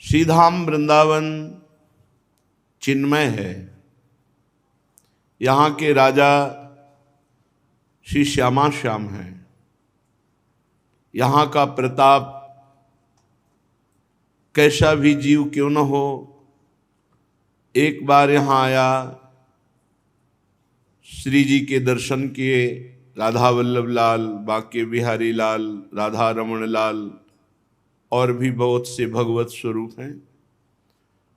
श्रीधाम वृंदावन चिन्मय है। यहाँ के राजा श्री श्यामा श्याम हैं। यहाँ का प्रताप कैसा भी जीव क्यों न हो, एक बार यहाँ आया, श्री जी के दर्शन किए, राधा वल्लभ लाल, बांके बिहारी लाल, राधा रमण लाल और भी बहुत से भगवत स्वरूप हैं।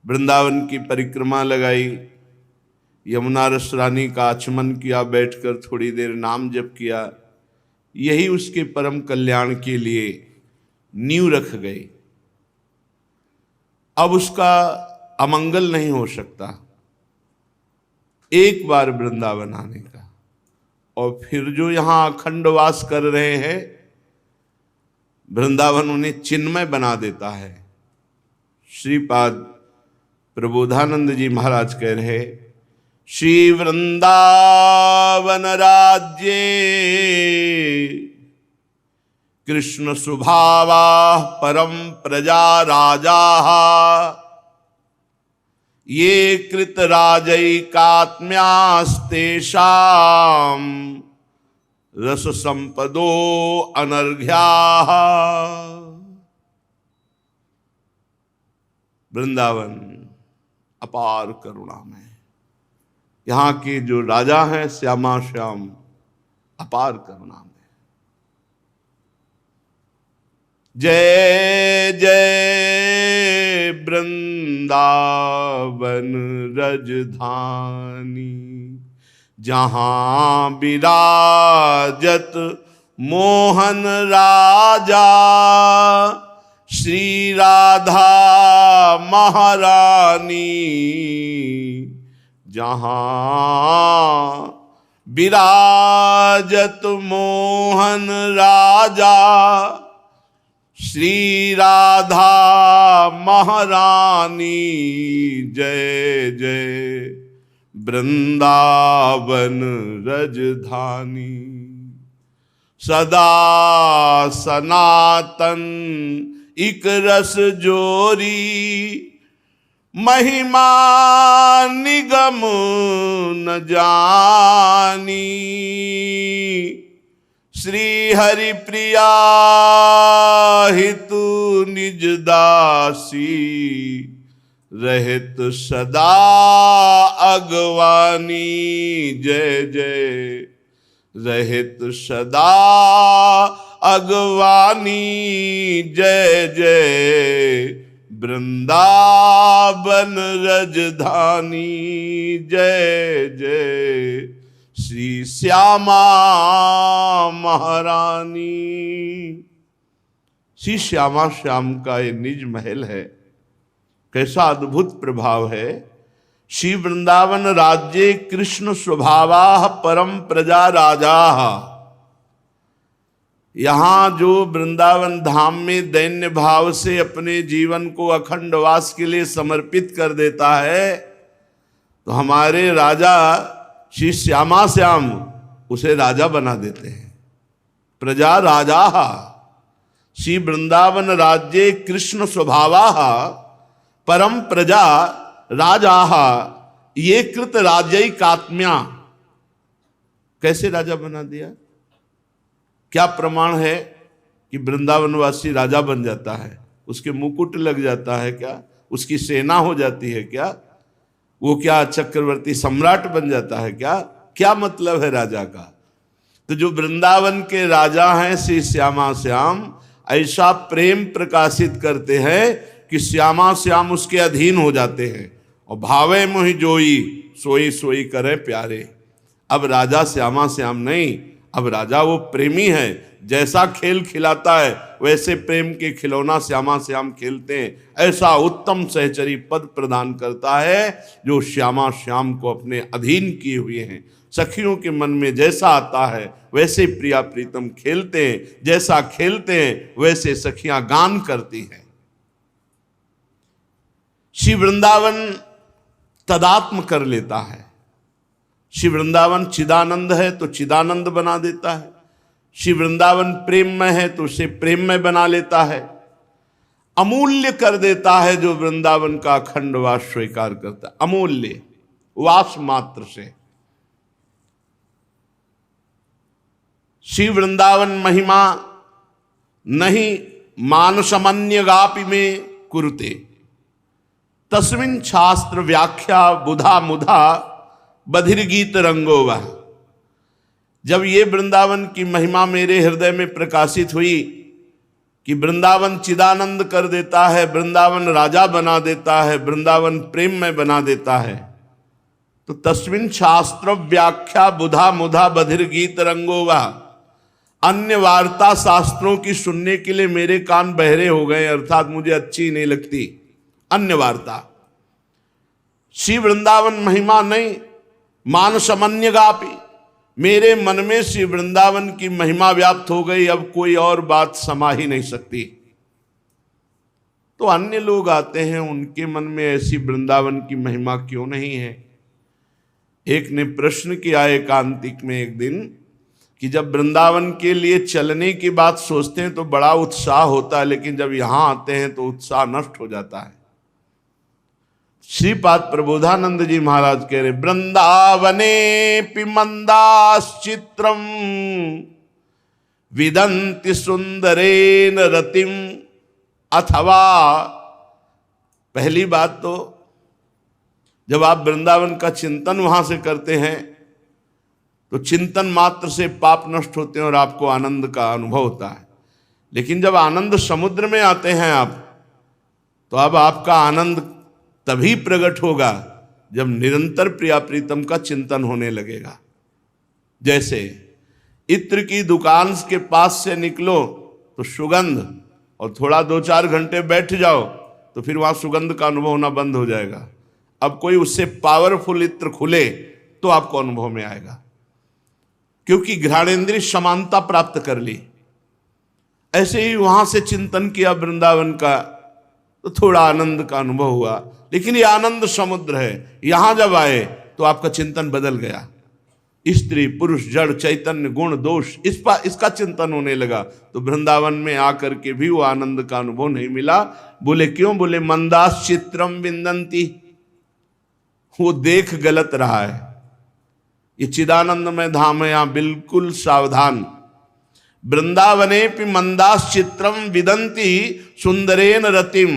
वृंदावन की परिक्रमा लगाई, यमुना रस रानी का आचमन किया, बैठकर थोड़ी देर नाम जप किया। यही उसके परम कल्याण के लिए नींव रख गए। अब उसका अमंगल नहीं हो सकता एक बार वृंदावन आने का। और फिर जो यहाँ अखंड वास कर रहे हैं, वृंदावन उन्हें चिन्मय बना देता है। श्रीपाद प्रबोधानंद जी महाराज कह रहे, श्री वृंदावन राज्ये कृष्ण स्वभावा परम प्रजा राजा ये कृत राजैकात्म्यास्तेषाम् रस संपदो अनर्घ्या। वृंदावन अपार करुणा में, यहाँ के जो राजा हैं श्यामा श्याम अपार करुणा में। जय जय वृंदावन रजधानी, जहाँ विराजत मोहन राजा, श्री राधा महारानी, जहाँ विराजत मोहन राजा, श्री राधा महारानी। जय जय वृंदावन रजधानी, सदा सनातन इक रस जोरी, महिमा निगम न जानी, श्री हरि प्रिया हितु निज दासी, रहित सदा अगवानी। जय जय रहित सदा अगवानी, जय जय वृंदावन रजधानी। जय जय श्री श्यामा महारानी। श्री श्यामा श्याम का ये निज महल है, कैसा अद्भुत प्रभाव है। श्री वृंदावन राज्ये कृष्ण स्वभावा परम प्रजा राजा। यहाँ जो वृंदावन धाम में दैन्य भाव से अपने जीवन को अखंड वास के लिए समर्पित कर देता है, तो हमारे राजा श्री श्यामा श्याम उसे राजा बना देते हैं। प्रजा राजा, श्री वृंदावन राज्ये कृष्ण स्वभावा परम प्रजा राजा, ये कृत राजैकात्म्या। कैसे राजा बना दिया? क्या प्रमाण है कि वृंदावनवासी राजा बन जाता है? उसके मुकुट लग जाता है क्या? उसकी सेना हो जाती है क्या? वो क्या चक्रवर्ती सम्राट बन जाता है क्या? क्या मतलब है राजा का? तो जो वृंदावन के राजा हैं श्री श्यामा श्याम, ऐसा प्रेम प्रकाशित करते हैं कि श्यामा श्याम उसके अधीन हो जाते हैं। और भावे मोहि जोई, सोई सोई करे प्यारे। अब राजा श्यामा श्याम नहीं, अब राजा वो प्रेमी है। जैसा खेल खिलाता है वैसे प्रेम के खिलौना श्यामा श्याम खेलते हैं। ऐसा उत्तम सहचरी पद प्रदान करता है जो श्यामा श्याम को अपने अधीन किए हुए हैं। सखियों के मन में जैसा आता है वैसे प्रिया प्रीतम खेलते हैं, जैसा खेलते हैं वैसे सखियां गान करती हैं। श्री वृंदावन तदात्म कर लेता है। श्री वृंदावन चिदानंद है तो चिदानंद बना देता है। श्री वृंदावन प्रेम में है तो उसे प्रेम में बना लेता है। अमूल्य कर देता है जो वृंदावन का अखंड वास स्वीकार करता है। अमूल्य वास मात्र से। श्री वृंदावन महिमा नहीं मानसमन्यगापि में कुरुते तस्मिन् शास्त्र व्याख्या बुधा मुधा बधिरगीत रंगो वह। जब ये वृंदावन की महिमा मेरे हृदय में प्रकाशित हुई कि वृंदावन चिदानंद कर देता है, वृंदावन राजा बना देता है, वृंदावन प्रेम में बना देता है, तो तस्मिन् शास्त्र व्याख्या बुधा मुधा बधिरगीत रंगो वह। अन्य वार्ता शास्त्रों की सुनने के लिए मेरे कान बहरे हो गए, अर्थात मुझे अच्छी नहीं लगती अन्य वार्ता। श्री वृंदावन महिमा नहीं मानसमन्यगापि, मेरे मन में श्री वृंदावन की महिमा व्याप्त हो गई, अब कोई और बात समा ही नहीं सकती। तो अन्य लोग आते हैं, उनके मन में ऐसी वृंदावन की महिमा क्यों नहीं है। एक ने प्रश्न किया एकांतिक में एक दिन कि जब वृंदावन के लिए चलने की बात सोचते हैं तो बड़ा उत्साह होता है, लेकिन जब यहां आते हैं तो उत्साह नष्ट हो जाता है। श्रीपाद प्रबोधानंद जी महाराज कह रहे वृंदावने पिमंदाश्चित्रम विदंति सुंदरेन रतिम। अथवा पहली बात तो जब आप वृंदावन का चिंतन वहां से करते हैं तो चिंतन मात्र से पाप नष्ट होते हैं और आपको आनंद का अनुभव होता है। लेकिन जब आनंद समुद्र में आते हैं आप, तो अब आपका आनंद तभी प्रकट होगा जब निरंतर प्रिया प्रीतम का चिंतन होने लगेगा। जैसे इत्र की दुकान के पास से निकलो तो सुगंध, और थोड़ा 2-4 घंटे बैठ जाओ तो फिर वहां सुगंध का अनुभव होना बंद हो जाएगा। अब कोई उससे पावरफुल इत्र खुले तो आपको अनुभव में आएगा, क्योंकि घ्राणेन्द्रिय समानता प्राप्त कर ली। ऐसे ही वहां से चिंतन किया वृंदावन का तो थोड़ा आनंद का अनुभव हुआ, लेकिन ये आनंद समुद्र है। यहां जब आए तो आपका चिंतन बदल गया, स्त्री पुरुष जड़ चैतन्य गुण दोष इसका चिंतन होने लगा। तो वृंदावन में आकर के भी वो आनंद का अनुभव नहीं मिला। बोले क्यों? बोले मंदास चित्रम विंदंती, वो देख गलत रहा है। ये चिदानंदमय धाम है, यहां बिल्कुल सावधान। वृंदावने पि मंदास चित्रम विदंती सुंदरेन रतिम।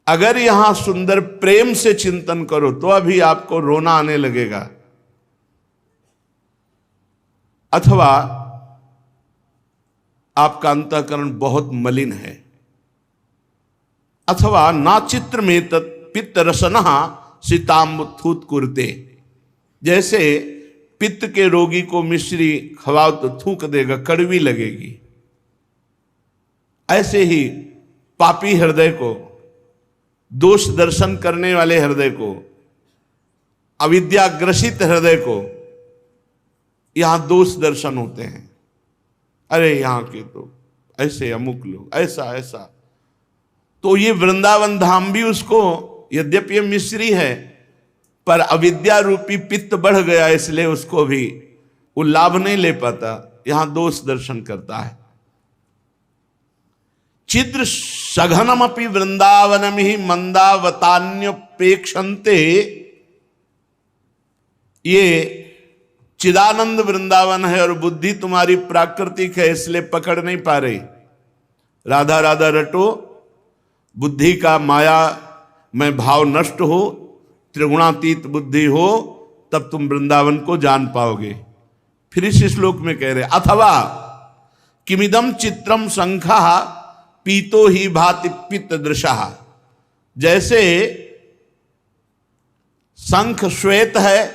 अगर यहां सुंदर प्रेम से चिंतन करो तो अभी आपको रोना आने लगेगा। अथवा आपका अंतःकरण बहुत मलिन है। अथवा ना चित्र में पित्त रसना सीताम्बुथूत कुरते। जैसे पित्त के रोगी को मिश्री खवाओ तो थूक देगा, कड़वी लगेगी। ऐसे ही पापी हृदय को, दोष दर्शन करने वाले हृदय को, अविद्याग्रसित हृदय को यहां दोष दर्शन होते हैं। अरे यहां के तो ऐसे अमुक लोग, ऐसा ऐसा। तो ये वृंदावन धाम भी उसको, यद्यपि ये मिश्री है, पर अविद्या रूपी पित्त बढ़ गया, इसलिए उसको भी वो लाभ नहीं ले पाता, यहां दोष दर्शन करता है। चिद्र सघनमपि वृंदावनम ही मंदावतान्योपेक्षन्ते। ये चिदानंद वृंदावन है और बुद्धि तुम्हारी प्राकृतिक है, इसलिए पकड़ नहीं पा रही। राधा राधा रटो, बुद्धि का माया में भाव नष्ट हो, त्रिगुणातीत बुद्धि हो, तब तुम वृंदावन को जान पाओगे। फिर इस श्लोक में कह रहे अथवा किमिदम चित्रम शंखा पीतो ही भाति पित्त दृशा। जैसे शंख श्वेत है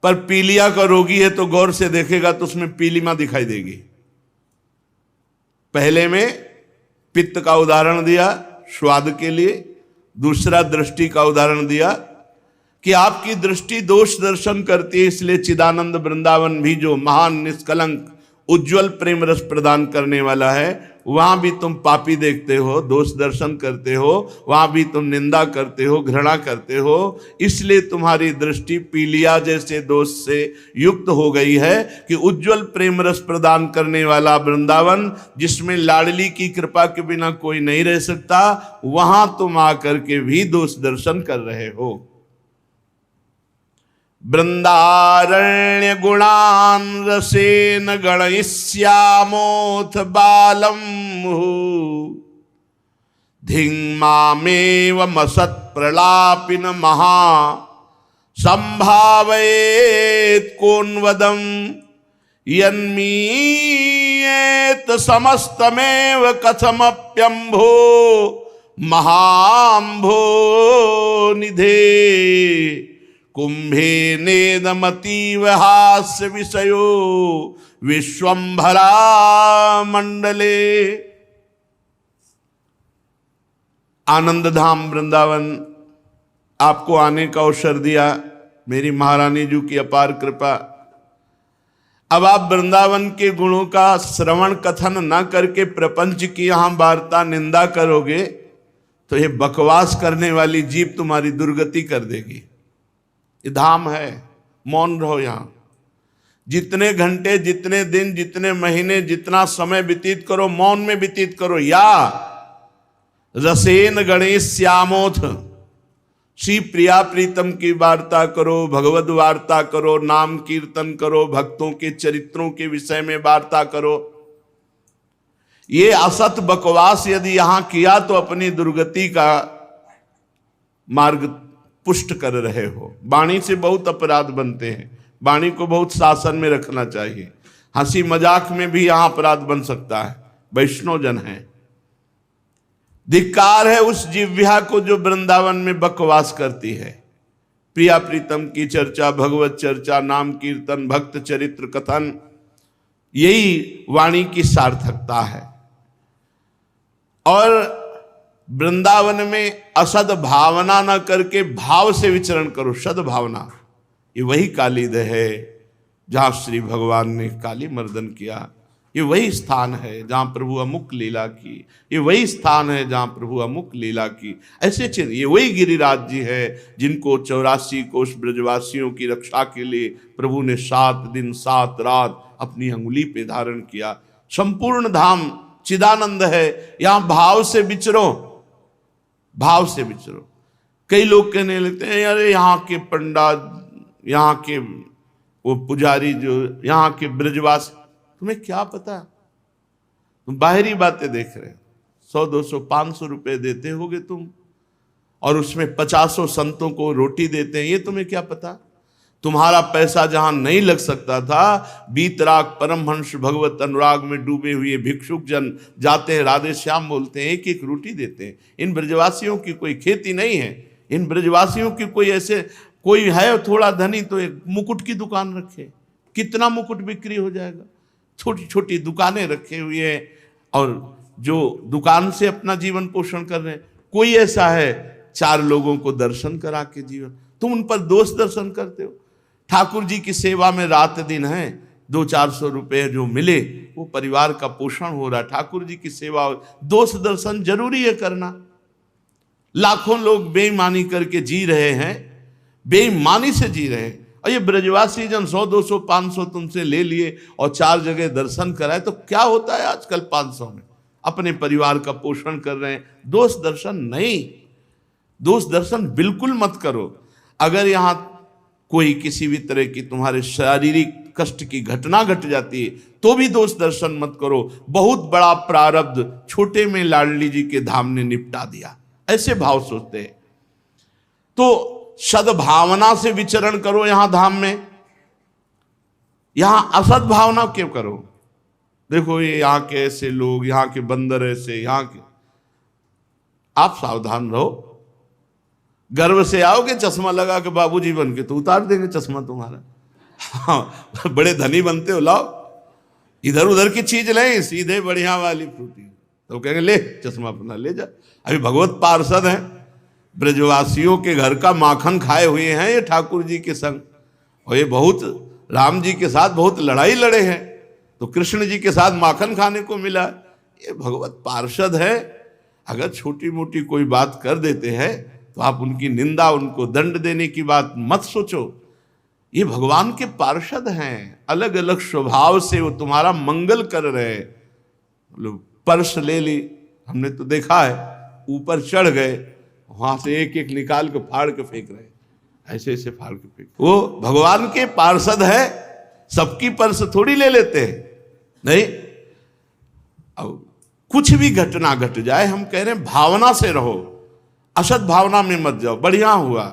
पर पीलिया का रोगी है तो गौर से देखेगा तो उसमें पीलिमा दिखाई देगी। पहले में पित्त का उदाहरण दिया स्वाद के लिए, दूसरा दृष्टि का उदाहरण दिया कि आपकी दृष्टि दोष दर्शन करती है, इसलिए चिदानंद वृंदावन भी जो महान निष्कलंक उज्जवल प्रेम रस प्रदान करने वाला है, वहां भी तुम पापी देखते हो, दोष दर्शन करते हो, वहां भी तुम निंदा करते हो, घृणा करते हो। इसलिए तुम्हारी दृष्टि पीलिया जैसे दोष से युक्त हो गई है कि उज्जवल प्रेम रस प्रदान करने वाला वृंदावन, जिसमें लाडली की कृपा के बिना कोई नहीं रह सकता, वहां तुम आकर के भी दोष दर्शन कर रहे हो। वृंदारण्य गुणान रसेन गणयिष्यामोऽथ बालम धिंमामेवमसत् प्रलापिन महा संभावयेत् कोन्वदं यन्मीयेत समस्तमेव कथमप्यम्भो महाम्भो निधे कुंभे नेदमतीव हास्य विषयो विश्वंभरा मंडले। आनंद धाम वृंदावन आपको आने का अवसर दिया, मेरी महारानी जी की अपार कृपा। अब आप वृंदावन के गुणों का श्रवण कथन न करके प्रपंच की यहां वार्ता निंदा करोगे तो ये बकवास करने वाली जीभ तुम्हारी दुर्गति कर देगी। ये धाम है, मौन रहो यहां। जितने घंटे, जितने दिन, जितने महीने, जितना समय व्यतीत करो मौन में व्यतीत करो। या रसेन गणेश्यामोथ, श्री प्रिया प्रीतम की वार्ता करो, भगवद वार्ता करो, नाम कीर्तन करो, भक्तों के चरित्रों के विषय में वार्ता करो। ये असत बकवास यदि यहां किया तो अपनी दुर्गति का मार्ग पुष्ट कर रहे हो। वाणी से बहुत अपराध बनते हैं, वाणी को बहुत शासन में रखना चाहिए। हंसी मजाक में भी यहां अपराध बन सकता है। वैष्णव जन है, धिक्कार है उस जिह्वा को जो वृंदावन में बकवास करती है। प्रिया प्रीतम की चर्चा, भगवत चर्चा, नाम कीर्तन, भक्त चरित्र कथन, यही वाणी की सार्थकता है। और वृंदावन में असद भावना न करके भाव से विचरण करो। सद भावना, ये वही कालीद है जहां श्री भगवान ने काली मर्दन किया। ये वही स्थान है जहां प्रभु अमुक लीला की, ये वही स्थान है जहां प्रभु अमुक लीला की। ऐसे चिन्ह, ये वही गिरिराज जी है जिनको 84 कोष ब्रजवासियों की रक्षा के लिए प्रभु ने 7 दिन 7 रात अपनी अंगुली पे धारण किया। संपूर्ण धाम चिदानंद है। यहां भाव से विचरो, भाव से विचरो। कई लोग कहने लगते हैं अरे यहाँ के पंडा, यहाँ के वो पुजारी, जो यहाँ के ब्रजवास, तुम्हें क्या पता? तुम बाहरी बातें देख रहे हो। 100 200 500 रुपए देते होगे तुम, और उसमें 50 संतों को रोटी देते हैं। ये तुम्हें क्या पता? तुम्हारा पैसा जहां नहीं लग सकता था, बीतराग परमहंस भगवत अनुराग में डूबे हुए भिक्षुक जन जाते हैं, राधे श्याम बोलते हैं, एक एक रोटी देते हैं। इन ब्रजवासियों की कोई खेती नहीं है, इन ब्रजवासियों की कोई ऐसे कोई है थोड़ा धनी तो एक मुकुट की दुकान रखे, कितना मुकुट बिक्री हो जाएगा। छोटी छोटी दुकानें रखे हुए हैं और जो दुकान से अपना जीवन पोषण कर रहे हैं। कोई ऐसा है 4 लोगों को दर्शन करा के जीवन, तुम उन पर दोष दर्शन करते हो। ठाकुर जी की सेवा में रात दिन है, 200-400 रुपए जो मिले वो परिवार का पोषण हो रहा है। ठाकुर जी की सेवा, दोष दर्शन जरूरी है करना। लाखों लोग बेईमानी करके जी रहे हैं, बेईमानी से जी रहे हैं। और ये ब्रजवासी जन 100 200 500 तुमसे ले लिए और 4 जगह दर्शन कराए, तो क्या होता है आजकल 500 में? अपने परिवार का पोषण कर रहे हैं। दोष दर्शन नहीं, दोष दर्शन बिल्कुल मत करो। अगर यहां कोई किसी भी तरह की तुम्हारे शारीरिक कष्ट की घटना घट जाती है तो भी दोष दर्शन मत करो। बहुत बड़ा प्रारब्ध छोटे में लाडली जी के धाम ने निपटा दिया, ऐसे भाव सोचते हैं। तो सद्भावना से विचरण करो यहां धाम में, यहां असद भावना क्यों करो? देखो ये यहाँ के ऐसे लोग, यहाँ के बंदर ऐसे, यहाँ के, आप सावधान रहो। गर्व से आओगे चश्मा लगा के बाबूजी बन के, तो उतार देंगे चश्मा तुम्हारा। हाँ, बड़े धनी बनते हो, लाओ इधर उधर की चीज लें, सीधे बढ़िया वाली फ्रूटी, तो कहेंगे ले चश्मा अपना ले जा। अभी भगवत पार्षद हैं, ब्रजवासियों के घर का माखन खाए हुए हैं ये ठाकुर जी के संग, और ये बहुत राम जी के साथ बहुत लड़ाई लड़े हैं। तो कृष्ण जी के साथ माखन खाने को मिला। ये भगवत पार्षद है, अगर छोटी मोटी कोई बात कर देते हैं तो आप उनकी निंदा, उनको दंड देने की बात मत सोचो। ये भगवान के पार्षद हैं, अलग अलग स्वभाव से वो तुम्हारा मंगल कर रहे हैं। पर्स ले ली, हमने तो देखा है, ऊपर चढ़ गए, वहां से एक एक निकाल के फाड़ के फेंक रहे, ऐसे ऐसे फाड़ के फेंक। वो भगवान के पार्षद है, सबकी पर्स थोड़ी ले लेते हैं, नहीं। अब कुछ भी घटना घट जाए, हम कह रहे हैं भावना से रहो, असत भावना में मत जाओ। बढ़िया हुआ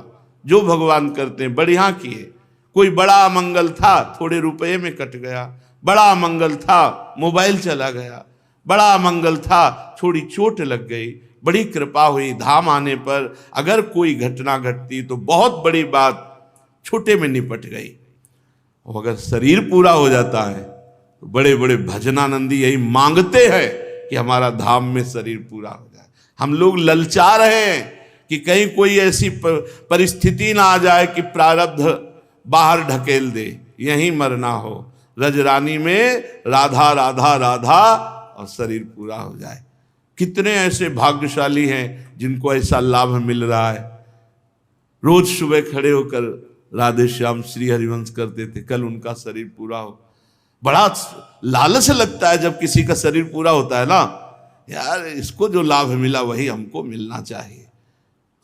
जो भगवान करते हैं, बढ़िया किए। कोई बड़ा मंगल था, थोड़े रुपए में कट गया। बड़ा मंगल था, मोबाइल चला गया। बड़ा मंगल था, थोड़ी चोट लग गई। बड़ी कृपा हुई, धाम आने पर अगर कोई घटना घटती तो बहुत बड़ी बात छोटे में निपट गई। और अगर शरीर पूरा हो जाता है तो बड़े बड़े भजनानंदी यही मांगते हैं कि हमारा धाम में शरीर पूरा हो जाए। हम लोग ललचा रहे हैं कि कहीं कोई ऐसी परिस्थिति ना आ जाए कि प्रारब्ध बाहर ढकेल दे, यहीं मरना हो। रजरानी में राधा राधा राधा और शरीर पूरा हो जाए। कितने ऐसे भाग्यशाली हैं जिनको ऐसा लाभ मिल रहा है। रोज सुबह खड़े होकर राधे श्याम श्री हरिवंश करते थे, कल उनका शरीर पूरा हो। बड़ा लालच लगता है जब किसी का शरीर पूरा होता है ना, यार इसको जो लाभ मिला वही हमको मिलना चाहिए।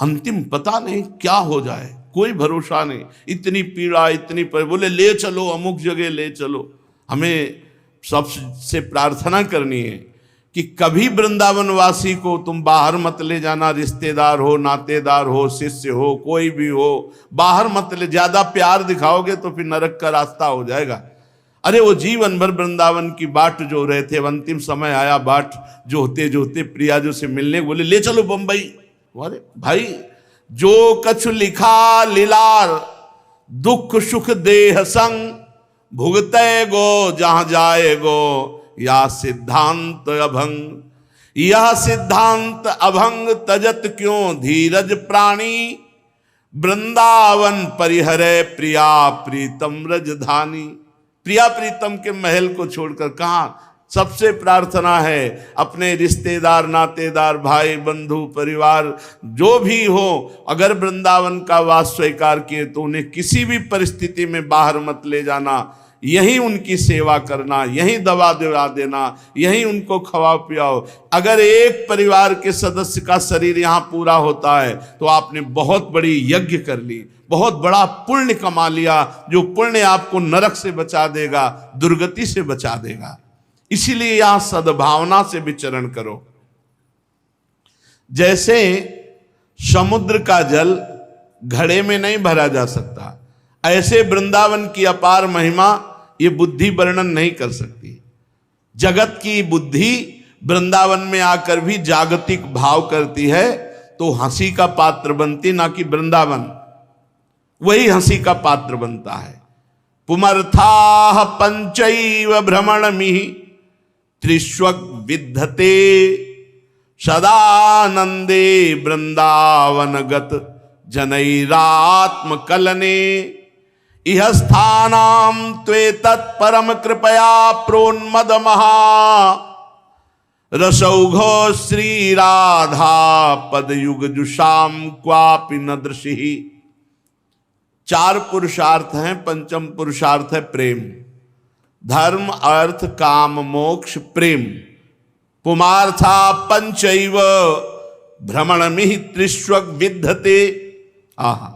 अंतिम पता नहीं क्या हो जाए, कोई भरोसा नहीं। इतनी पीड़ा, इतनी बोले ले चलो अमुक जगह ले चलो। हमें सबसे प्रार्थना करनी है कि कभी वृंदावन वासी को तुम बाहर मत ले जाना। रिश्तेदार हो, नातेदार हो, शिष्य हो, कोई भी हो, बाहर मत ले। ज्यादा प्यार दिखाओगे तो फिर नरक का रास्ता हो जाएगा। अरे वो जीवन भर वृंदावन की बाट जो रहे थे, अंतिम समय आया बाट जो होते प्रिया जो से मिलने, बोले ले चलो बंबई। अरे भाई, जो कछु लिखा लीलार दुख सुख देह संग, भुगते गो जहां जाए गो या सिद्धांत अभंग। यह सिद्धांत अभंग तजत क्यों धीरज प्राणी, वृंदावन परिहरे प्रिया प्रीतम रजधानी। प्रिया प्रीतम के महल को छोड़कर कहाँ। सबसे प्रार्थना है अपने रिश्तेदार, नातेदार, भाई बंधु, परिवार जो भी हो, अगर वृंदावन का वास स्वीकार किए तो उन्हें किसी भी परिस्थिति में बाहर मत ले जाना। यहीं उनकी सेवा करना, यहीं दवा दिला देना, यहीं उनको खवा पियाओ। अगर एक परिवार के सदस्य का शरीर यहाँ पूरा होता है तो आपने बहुत बड़ी यज्ञ कर ली, बहुत बड़ा पुण्य कमा लिया, जो पुण्य आपको नरक से बचा देगा, दुर्गति से बचा देगा। इसीलिए यहां सद्भावना से विचरण करो। जैसे समुद्र का जल घड़े में नहीं भरा जा सकता, ऐसे वृंदावन की अपार महिमा ये बुद्धि वर्णन नहीं कर सकती। जगत की बुद्धि वृंदावन में आकर भी जागतिक भाव करती है तो हंसी का पात्र बनती, ना कि वृंदावन वही हंसी का पात्र बनता है। पुमर्था पंचैव भ्रमण मिहि त्रिष्वक विद्धते, सदानंदे वृंदावनगत जनैरात्म कलने। इह स्थानाम त्वे तत्परम कृपया प्रोन्मद महा, रसौघो श्री राधा पद युग जुषाम क्वापि न दृशि। चार पुरुषार्थ हैं, पंचम पुरुषार्थ है प्रेम। धर्म, अर्थ, काम, मोक्ष, प्रेम। पुमार्था पंचैव भ्रमणमिहि त्रिष्वक विद्धते। आहा,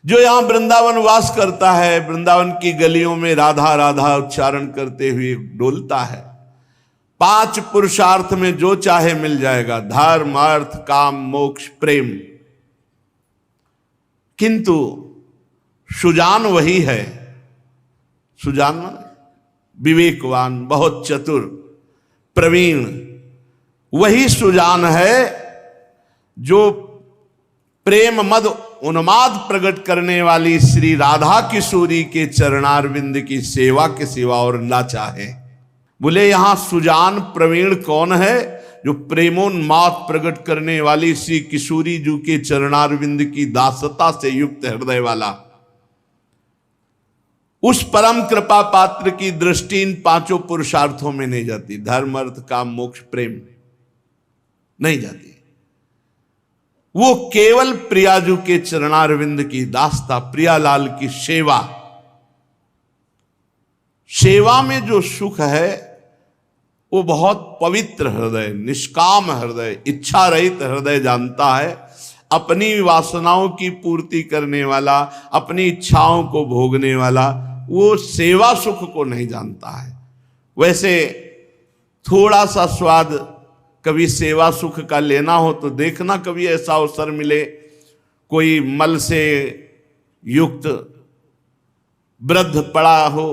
जो यहां वृंदावन वास करता है, वृंदावन की गलियों में राधा राधा उच्चारण करते हुए डोलता है। पांच पुरुषार्थ में जो चाहे मिल जाएगा, धर्म, अर्थ, काम, मोक्ष, प्रेम। किंतु सुजान वही है, सुजान विवेकवान, बहुत चतुर, प्रवीण, वही सुजान है जो प्रेम मद उन्माद प्रकट करने वाली श्री राधा किशोरी के चरणारविंद की सेवा के सिवा और ना चाहे। बोले यहां सुजान प्रवीण कौन है? जो प्रेमोन्माद प्रकट करने वाली श्री किशोरी जी के चरणारविंद की दासता से युक्त हृदय वाला। उस परम कृपा पात्र की दृष्टि इन पांचों पुरुषार्थों में नहीं जाती, धर्म अर्थ काम मोक्ष प्रेम नहीं जाती। वो केवल प्रियाजू के चरणारविंद की दास्ता, प्रियालाल की सेवा, सेवा में जो सुख है वो बहुत पवित्र हृदय, निष्काम हृदय, इच्छा रहित हृदय जानता है। अपनी वासनाओं की पूर्ति करने वाला, अपनी इच्छाओं को भोगने वाला, वो सेवा सुख को नहीं जानता है। वैसे थोड़ा सा स्वाद कभी सेवा सुख का लेना हो तो देखना, कभी ऐसा अवसर मिले, कोई मल से युक्त वृद्ध पड़ा हो,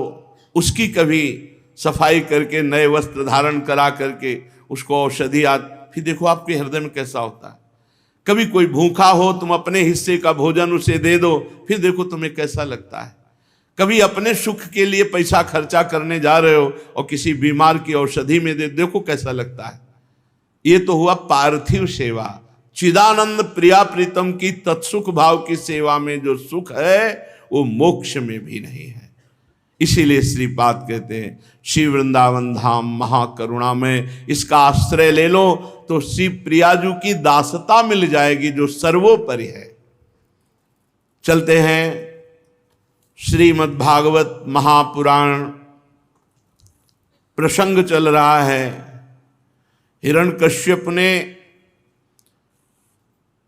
उसकी कभी सफाई करके नए वस्त्र धारण करा करके उसको औषधि फिर देखो आपके हृदय में कैसा होता है। कभी कोई भूखा हो, तुम अपने हिस्से का भोजन उसे दे दो, फिर देखो तुम्हें कैसा लगता है। कभी अपने सुख के लिए पैसा खर्चा करने जा रहे हो और किसी बीमार की औषधि में देखो कैसा लगता है। ये तो हुआ पार्थिव सेवा। चिदानंद प्रिया प्रीतम की तत्सुख भाव की सेवा में जो सुख है वो मोक्ष में भी नहीं है। इसीलिए श्रीपाद कहते हैं श्री वृंदावन धाम महाकरुणा में, इसका आश्रय ले लो तो श्री प्रियाजू की दासता मिल जाएगी जो सर्वोपरि है। चलते हैं श्रीमद् भागवत महापुराण, प्रसंग चल रहा है। हिरण्यकश्यप ने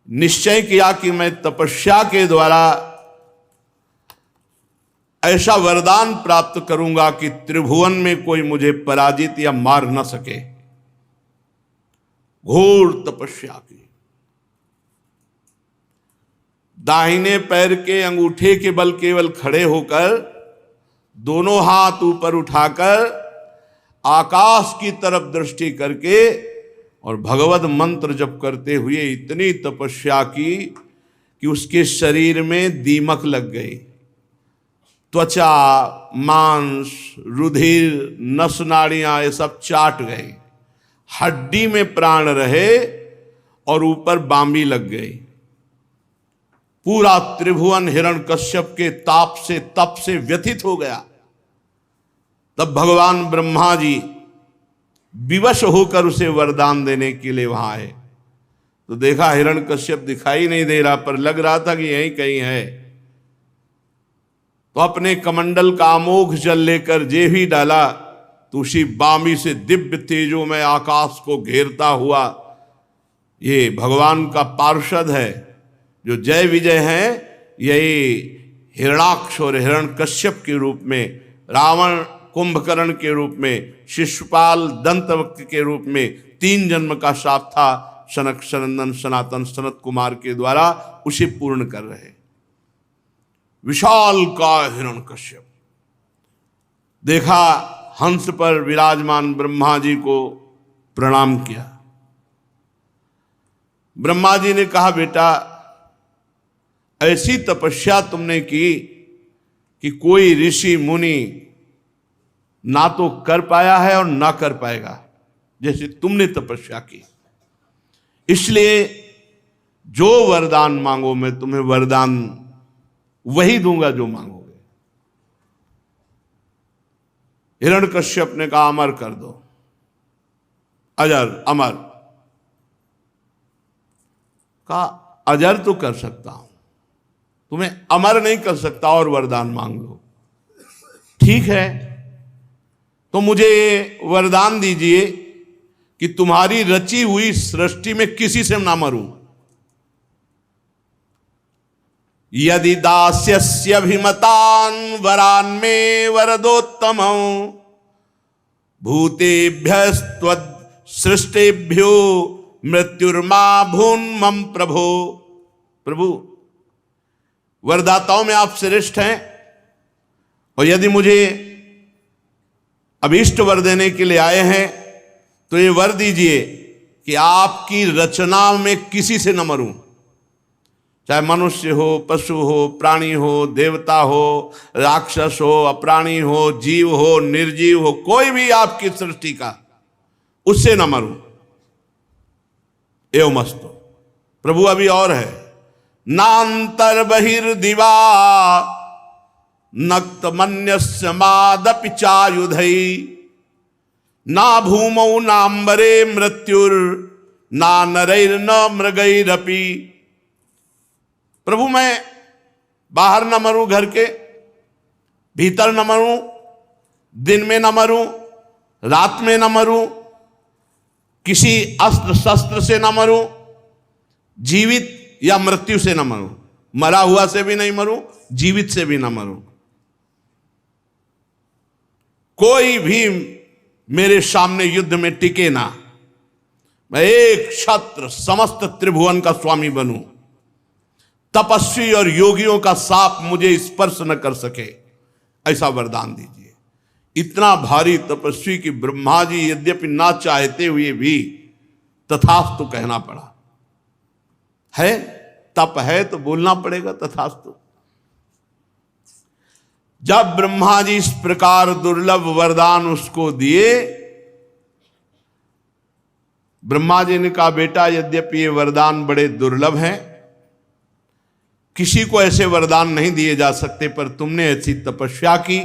निश्चय किया कि मैं तपस्या के द्वारा ऐसा वरदान प्राप्त करूंगा कि त्रिभुवन में कोई मुझे पराजित या मार न सके। घोर तपस्या की, दाहिने पैर के अंगूठे के बल केवल खड़े होकर, दोनों हाथ ऊपर उठाकर आकाश की तरफ दृष्टि करके और भगवत मंत्र जप करते हुए इतनी तपस्या की कि उसके शरीर में दीमक लग गई। त्वचा, मांस, रुधिर, नस नाड़ियां ये सब चाट गए, हड्डी में प्राण रहे और ऊपर बांबी लग गई। पूरा त्रिभुवन हिरण्यकश्यप के ताप से, तप से व्यथित हो गया। तब भगवान ब्रह्मा जी विवश होकर उसे वरदान देने के लिए वहां आए तो देखा हिरण्यकश्यप दिखाई नहीं दे रहा, पर लग रहा था कि यहीं कहीं है। तो अपने कमंडल का अमोघ जल लेकर जे ही डाला तो उसी बामी से दिव्य तेजों में आकाश को घेरता हुआ ये भगवान का पार्षद है, जो जय विजय है, यही हिरणाक्ष और हिरण्यकश्यप के रूप में, रावण कुंभकर्ण के रूप में, शिशुपाल दंतवक्र के रूप में 3 जन्म का शाप था सनक सनंदन सनातन सनत कुमार के द्वारा, उसे पूर्ण कर रहे। विशाल का हिरण्यकश्यप देखा, हंस पर विराजमान ब्रह्मा जी को प्रणाम किया। ब्रह्मा जी ने कहा, बेटा ऐसी तपस्या तुमने की कि कोई ऋषि मुनि ना तो कर पाया है और ना कर पाएगा जैसे तुमने तपस्या की। इसलिए जो वरदान मांगो मैं तुम्हें वरदान वही दूंगा जो मांगोगे। हिरण्यकश्यप ने कहा, अमर कर दो, अजर अमर। कहा, अजर तो कर सकता हूं, तुम्हें अमर नहीं कर सकता, और वरदान मांग लो। ठीक है, तो मुझे वरदान दीजिए कि तुम्हारी रची हुई सृष्टि में किसी से ना मरूं। यदि दास्यस्यभिमतान वरान में वरदोत्तम भूतेभ्यस्त्वद सृष्टेभ्यो मृत्युर्मा भून मम प्रभो। प्रभु, वरदाताओं में आप श्रेष्ठ हैं, और यदि मुझे अभीष्ट वर देने के लिए आए हैं तो ये वर दीजिए कि आपकी रचना में किसी से न मरूं, चाहे मनुष्य हो, पशु हो, प्राणी हो, देवता हो, राक्षस हो, अप्राणी हो, जीव हो, निर्जीव हो, कोई भी आपकी सृष्टि का, उससे न मरूं। एवमस्तु। प्रभु अभी और है, नांतर बहिर्दिवा नक्तमन्यस्य मादपि चायुधै ना भूमौ नाम्बरे मृत्युर ना नरैर न मृगैरपि। प्रभु मैं बाहर न मरूं, घर के भीतर न मरूं, दिन में न मरूं, रात में न मरूं, किसी अस्त्र शस्त्र से न मरूं, जीवित या मृत्यु से न मरूं, मरा हुआ से भी नहीं मरूं, जीवित से भी न मरूं। कोई भी मेरे सामने युद्ध में टिके ना, मैं एक छत्र समस्त त्रिभुवन का स्वामी बनूं, तपस्वी और योगियों का साप मुझे स्पर्श न कर सके, ऐसा वरदान दीजिए। इतना भारी तपस्वी कि ब्रह्मा जी यद्यपि ना चाहते हुए भी तथास्तु कहना पड़ा। है तप है तो बोलना पड़ेगा तथास्तु। जब ब्रह्मा जी इस प्रकार दुर्लभ वरदान उसको दिए, ब्रह्मा जी ने कहा बेटा यद्यपि ये वरदान बड़े दुर्लभ हैं, किसी को ऐसे वरदान नहीं दिए जा सकते, पर तुमने ऐसी तपस्या की,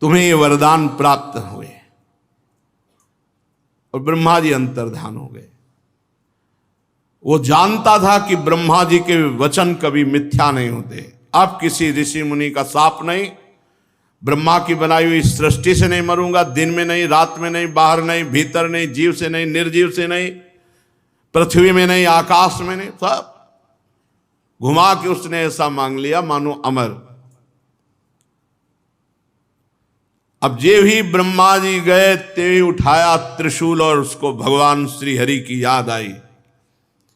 तुम्हें ये वरदान प्राप्त हुए। और ब्रह्मा जी अंतर्धान हो गए। वो जानता था कि ब्रह्मा जी के वचन कभी मिथ्या नहीं होते। अब किसी ऋषि मुनि का शाप नहीं, ब्रह्मा की बनाई हुई सृष्टि से नहीं मरूंगा, दिन में नहीं, रात में नहीं, बाहर नहीं, भीतर नहीं, जीव से नहीं, निर्जीव से नहीं, पृथ्वी में नहीं, आकाश में नहीं, सब घुमा के उसने ऐसा मांग लिया मानो अमर। अब जे ही ब्रह्मा जी गए ते ही उठाया त्रिशूल और उसको भगवान श्री हरि की याद आई,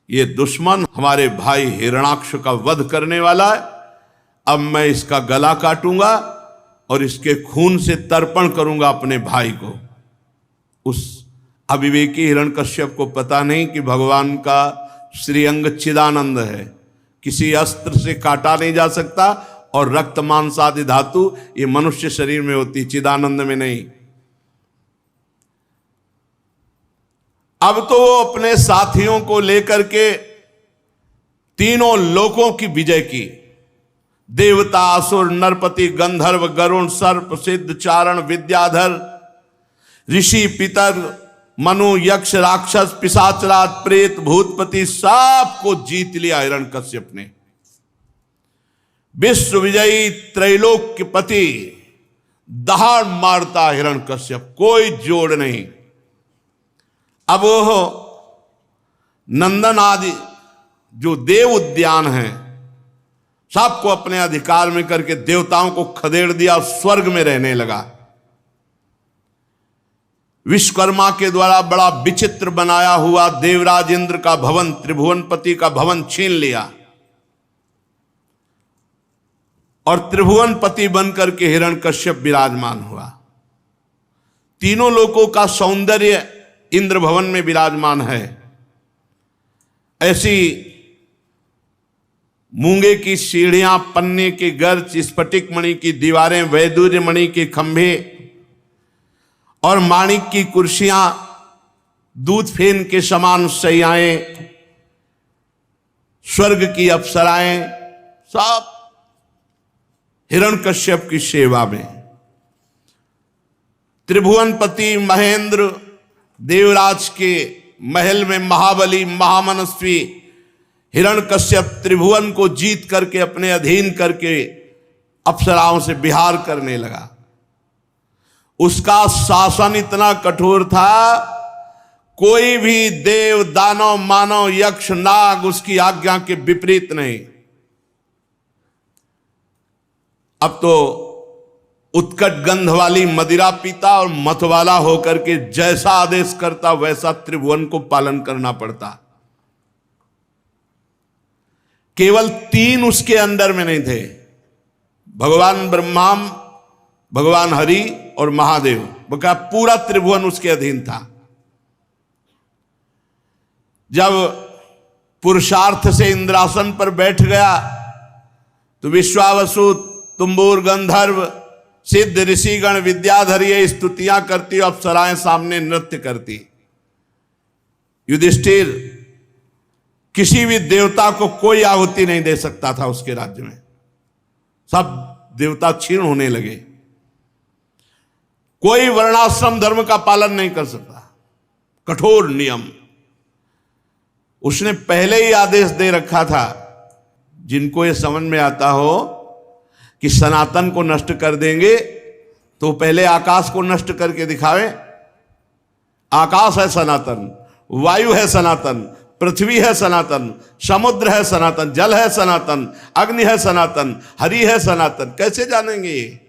ये दुश्मन हमारे भाई हिरणाक्ष का वध करने वाला है, अब मैं इसका गला काटूंगा और इसके खून से तर्पण करूंगा अपने भाई को। उस अविवेकी हिरण्यकश्यप को पता नहीं कि भगवान का श्रीअंग चिदानंद है, किसी अस्त्र से काटा नहीं जा सकता, और रक्त मांस आदि धातु ये मनुष्य शरीर में होती, चिदानंद में नहीं। अब तो वो अपने साथियों को लेकर के तीनों लोकों की विजय की। देवता, असुर, नरपति, गंधर्व, गरुण, सर्प, सिद्ध, चारण, विद्याधर, ऋषि, पितर, मनु, यक्ष, राक्षस, पिशाचराज, प्रेत, भूतपति, सबको जीत लिया हिरण्यकश्यप ने। विश्व विजयी त्रैलोक्यपति, दहाड़ मारता हिरण्यकश्यप, कोई जोड़ नहीं। अब वो नंदन आदि जो देव उद्यान है सबको अपने अधिकार में करके देवताओं को खदेड़ दिया और स्वर्ग में रहने लगा। विश्वकर्मा के द्वारा बड़ा विचित्र बनाया हुआ देवराज इंद्र का भवन, त्रिभुवनपति का भवन छीन लिया और त्रिभुवनपति बनकर के हिरण्यकश्यप विराजमान हुआ। तीनों लोकों का सौंदर्य इंद्र भवन में विराजमान है। ऐसी मूंगे की सीढ़ियां, पन्ने के गर्च, स्फटिक मणि की दीवारें, वैदूर्य मणि के खंभे और माणिक की कुर्सियां, दूध फेन के समान शैयाएं, स्वर्ग की अप्सराएं, सब हिरण्यकश्यप की सेवा में। त्रिभुवनपति महेंद्र देवराज के महल में महाबली महामनस्वी हिरण्यकश्यप त्रिभुवन को जीत करके अपने अधीन करके अप्सराओं से विहार करने लगा। उसका शासन इतना कठोर था, कोई भी देव, दानव, मानव, यक्ष, नाग उसकी आज्ञा के विपरीत नहीं। अब तो उत्कट गंध वाली मदिरा पीता और मतवाला होकर के जैसा आदेश करता वैसा त्रिभुवन को पालन करना पड़ता। केवल तीन उसके अंदर में नहीं थे, भगवान ब्रह्मा, भगवान हरि और महादेव, बका पूरा त्रिभुवन उसके अधीन था। जब पुरुषार्थ से इंद्रासन पर बैठ गया तो विश्वावसु, तुम्बुर, गंधर्व, सिद्ध, ऋषिगण, विद्याधर ये स्तुतियां करती, अप्सराएं सामने नृत्य करती। युधिष्ठिर किसी भी देवता को कोई आहुति नहीं दे सकता था उसके राज्य में, सब देवता क्षीण होने लगे। कोई वर्णाश्रम धर्म का पालन नहीं कर सकता, कठोर नियम। उसने पहले ही आदेश दे रखा था, जिनको ये समझ में आता हो कि सनातन को नष्ट कर देंगे तो पहले आकाश को नष्ट करके दिखावे। आकाश है सनातन, वायु है सनातन, पृथ्वी है सनातन, समुद्र है सनातन, जल है सनातन, अग्नि है सनातन, हरि है सनातन। कैसे जानेंगे ये?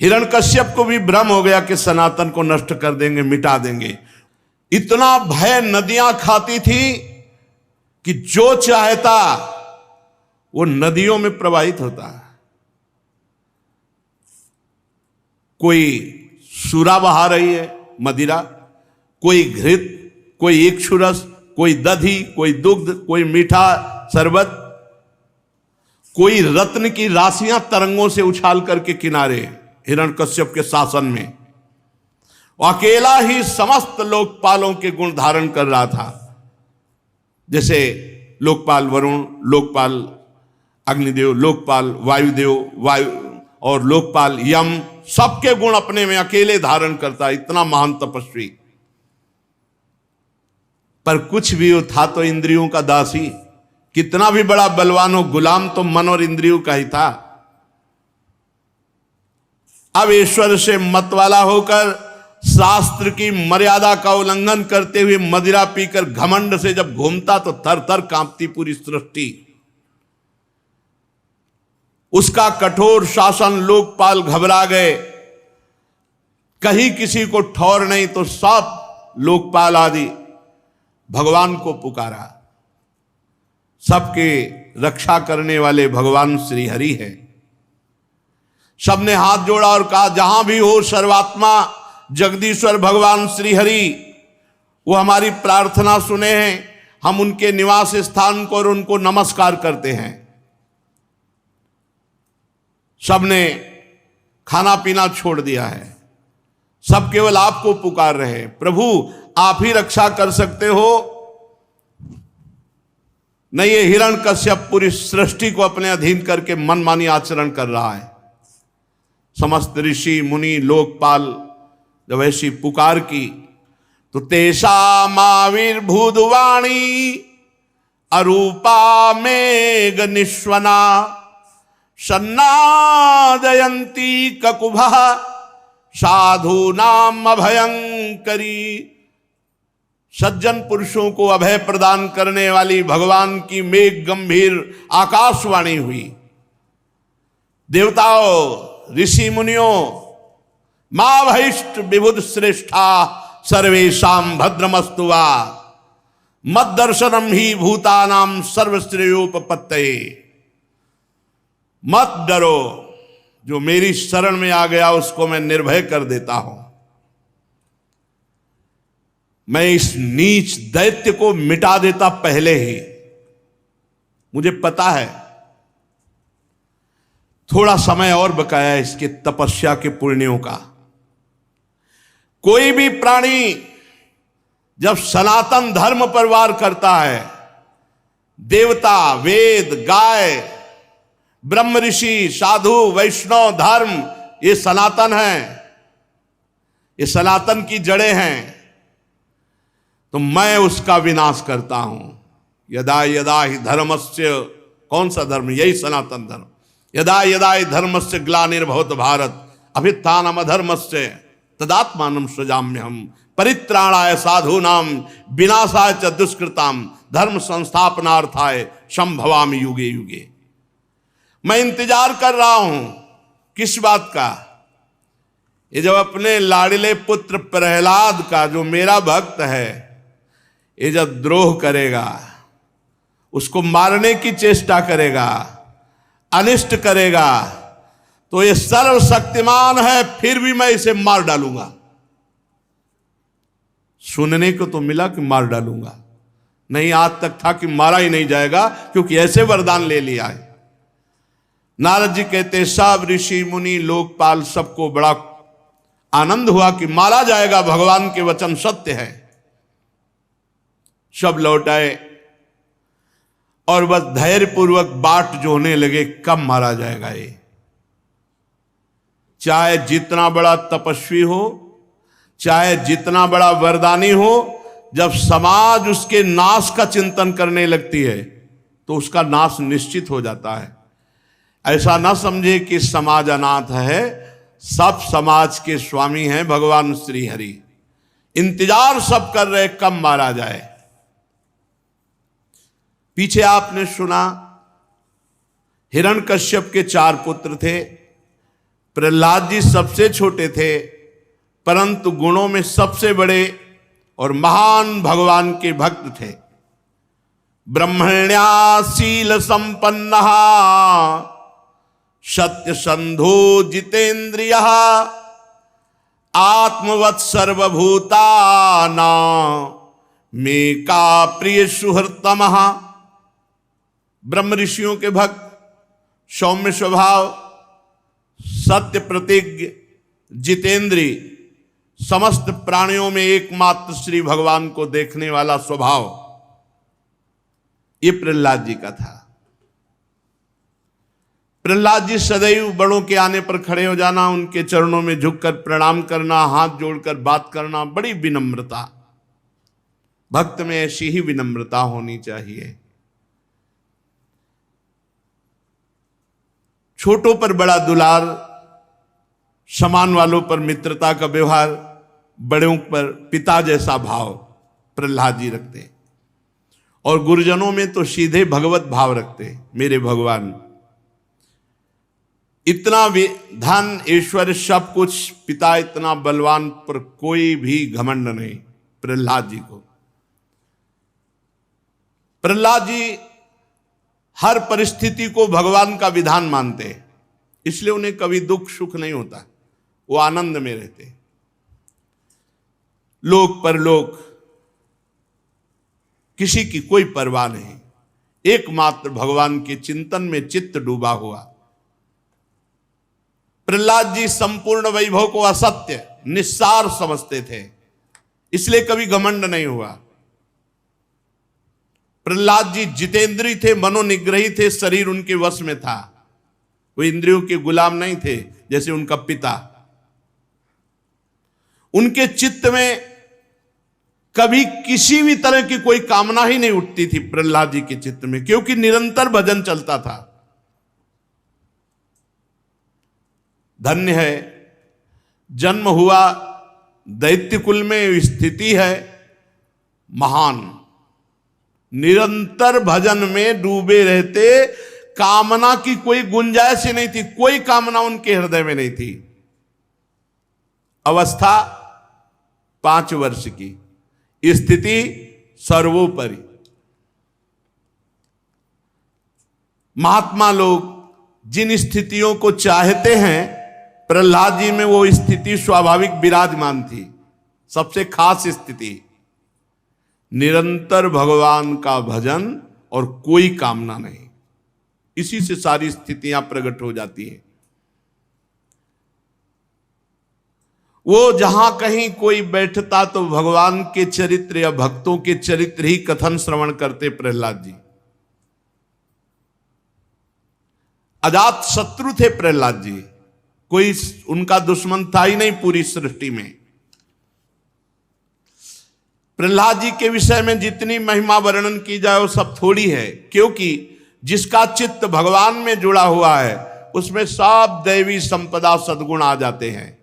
हिरण्यकश्यप को भी भ्रम हो गया कि सनातन को नष्ट कर देंगे, मिटा देंगे। इतना भय नदियां खाती थी कि जो चाहता वो नदियों में प्रवाहित होता है। कोई सूरा बहा रही है, मदिरा, कोई घृत, कोई इक्षुरस, कोई दधी, कोई दुग्ध, कोई मीठा शरबत, कोई रत्न की राशियां तरंगों से उछाल करके किनारे हिरण्यकश्यप के शासन में। अकेला ही समस्त लोकपालों के गुण धारण कर रहा था। जैसे लोकपाल वरुण, लोकपाल अग्निदेव, लोकपाल वायुदेव, वायु और लोकपाल यम, सबके गुण अपने में अकेले धारण करता। इतना महान तपस्वी, पर कुछ भी हो, था तो इंद्रियों का दासी। कितना भी बड़ा बलवान हो, गुलाम तो मन और इंद्रियों का ही था। अब ईश्वर से मतवाला होकर शास्त्र की मर्यादा का उल्लंघन करते हुए मदिरा पीकर घमंड से जब घूमता तो थर थर कांपती पूरी सृष्टि। उसका कठोर शासन लोकपाल घबरा गए। कहीं किसी को ठौर नहीं तो सब लोकपाल आदि भगवान को पुकारा। सबके रक्षा करने वाले भगवान श्री हरि है। सबने हाथ जोड़ा और कहा, जहां भी हो सर्वात्मा जगदीश्वर भगवान श्री हरि, वो हमारी प्रार्थना सुने हैं। हम उनके निवास स्थान को और उनको नमस्कार करते हैं। सबने खाना पीना छोड़ दिया है, सब केवल आपको पुकार रहे हैं। प्रभु आप ही रक्षा कर सकते हो। नहीं, ये हिरण्यकश्यप पूरी सृष्टि को अपने अधीन करके मनमानी आचरण कर रहा है। समस्त ऋषि मुनि लोकपाल जब ऐसी पुकार की तो तेषामाविर्भूतवाणी अरूपा मेघ निश्वना सन्नादयन्ती ककुभः साधूनाम अभयंकरी। सज्जन पुरुषों को अभय प्रदान करने वाली भगवान की मेघ गंभीर आकाशवाणी हुई। देवताओं, ऋषि मुनियों, मां भैष्ट विबुध श्रेष्ठा सर्वेशाम भद्रमस्तुवा मद दर्शनम ही भूतानाम सर्वश्रेयोपपत्तये। मत डरो, जो मेरी शरण में आ गया उसको मैं निर्भय कर देता हूं। मैं इस नीच दैत्य को मिटा देता पहले ही। मुझे पता है थोड़ा समय और बकाया है इसके तपस्या के पुण्यों का। कोई भी प्राणी जब सनातन धर्म पर वार करता है, देवता, वेद, गाय, ब्रह्म ऋषि, साधु, वैष्णव धर्म, ये सनातन है, ये सनातन की जड़ें हैं, तो मैं उसका विनाश करता हूं। यदा यदा ही धर्मस्य, कौन सा धर्म? यही सनातन धर्म। यदा यदा ही धर्मस्य ग्लानिर्भवत भारत अभ्युत्थानम अधर्मस्य तदात्मानं सृजाम्यहम् परित्राणाय साधूनाम विनाशाय च दुष्कृताम धर्म संस्थापनार्थाय संभवामि युगे युगे। मैं इंतजार कर रहा हूं किस बात का? ये जब अपने लाडले पुत्र प्रहलाद का, जो मेरा भक्त है, ये जब द्रोह करेगा, उसको मारने की चेष्टा करेगा, अनिष्ट करेगा, तो ये सर्वशक्तिमान है, फिर भी मैं इसे मार डालूंगा। सुनने को तो मिला कि मार डालूंगा, नहीं आज तक था कि मारा ही नहीं जाएगा, क्योंकि ऐसे वरदान ले लिया है। नारद जी कहते सब ऋषि मुनि लोकपाल सबको बड़ा आनंद हुआ कि मारा जाएगा, भगवान के वचन सत्य है। सब लौट आए। और बस धैर्य पूर्वक बाट जोहने लगे, कब मारा जाएगा ये। चाहे जितना बड़ा तपस्वी हो, चाहे जितना बड़ा वरदानी हो, जब समाज उसके नाश का चिंतन करने लगती है तो उसका नाश निश्चित हो जाता है। ऐसा ना समझे कि समाज अनाथ है, सब समाज के स्वामी हैं भगवान श्री हरि। इंतजार सब कर रहे कब मारा जाए। पीछे आपने सुना हिरण्यकश्यप के 4 पुत्र थे। प्रहलाद जी सबसे छोटे थे, परंतु गुणों में सबसे बड़े और महान भगवान के भक्त थे। ब्रह्मण्या शील संपन्न सत्य संधो जितेन्द्रिय आत्मवत् सर्वभूतानां मे का प्रिय सुहृतम। ब्रह्म ऋषियों के भक्त, सौम्य स्वभाव, सत्य प्रतिज्ञ, जितेंद्री, समस्त प्राणियों में एकमात्र श्री भगवान को देखने वाला स्वभाव, ये प्रहलाद जी का था। प्रहलाद जी सदैव बड़ों के आने पर खड़े हो जाना, उनके चरणों में झुककर प्रणाम करना, हाथ जोड़कर बात करना, बड़ी विनम्रता। भक्त में ऐसी ही विनम्रता होनी चाहिए। छोटों पर बड़ा दुलार, समान वालों पर मित्रता का व्यवहार, बड़ों पर पिता जैसा भाव प्रहलाद जी रखते, और गुरुजनों में तो सीधे भगवत भाव रखते। मेरे भगवान, इतना धन ऐश्वर्य सब कुछ, पिता इतना बलवान, पर कोई भी घमंड नहीं प्रहलाद जी को। प्रहलाद जी हर परिस्थिति को भगवान का विधान मानते, इसलिए उन्हें कभी दुख सुख नहीं होता, वो आनंद में रहते। लोक परलोक किसी की कोई परवाह नहीं, एकमात्र भगवान के चिंतन में चित्त डूबा हुआ। प्रहलाद जी संपूर्ण वैभव को असत्य, निस्सार समझते थे, इसलिए कभी घमंड नहीं हुआ। प्रहलाद जी जितेंद्री थे, मनोनिग्रही थे, शरीर उनके वश में था, वो इंद्रियों के गुलाम नहीं थे जैसे उनका पिता। उनके चित्त में कभी किसी भी तरह की कोई कामना ही नहीं उठती थी प्रहलाद जी के चित्त में, क्योंकि निरंतर भजन चलता था। धन्य है, जन्म हुआ दैत्य कुल में, स्थिति है महान। निरंतर भजन में डूबे रहते, कामना की कोई गुंजाइश ही नहीं थी, कोई कामना उनके हृदय में नहीं थी। अवस्था 5 वर्ष की, स्थिति सर्वोपरि। महात्मा लोग जिन स्थितियों को चाहते हैं, प्रहलाद जी में वो स्थिति स्वाभाविक विराजमान थी। सबसे खास स्थिति निरंतर भगवान का भजन और कोई कामना नहीं, इसी से सारी स्थितियां प्रकट हो जाती हैं। वो जहां कहीं कोई बैठता तो भगवान के चरित्र या भक्तों के चरित्र ही कथन श्रवण करते प्रहलाद जी। अजात शत्रु थे प्रहलाद जी, कोई उनका दुश्मन था ही नहीं पूरी सृष्टि में। प्रहलाद जी के विषय में जितनी महिमा वर्णन की जाए वो सब थोड़ी है, क्योंकि जिसका चित्त भगवान में जुड़ा हुआ है उसमें सब दैवी संपदा सद्गुण आ जाते हैं।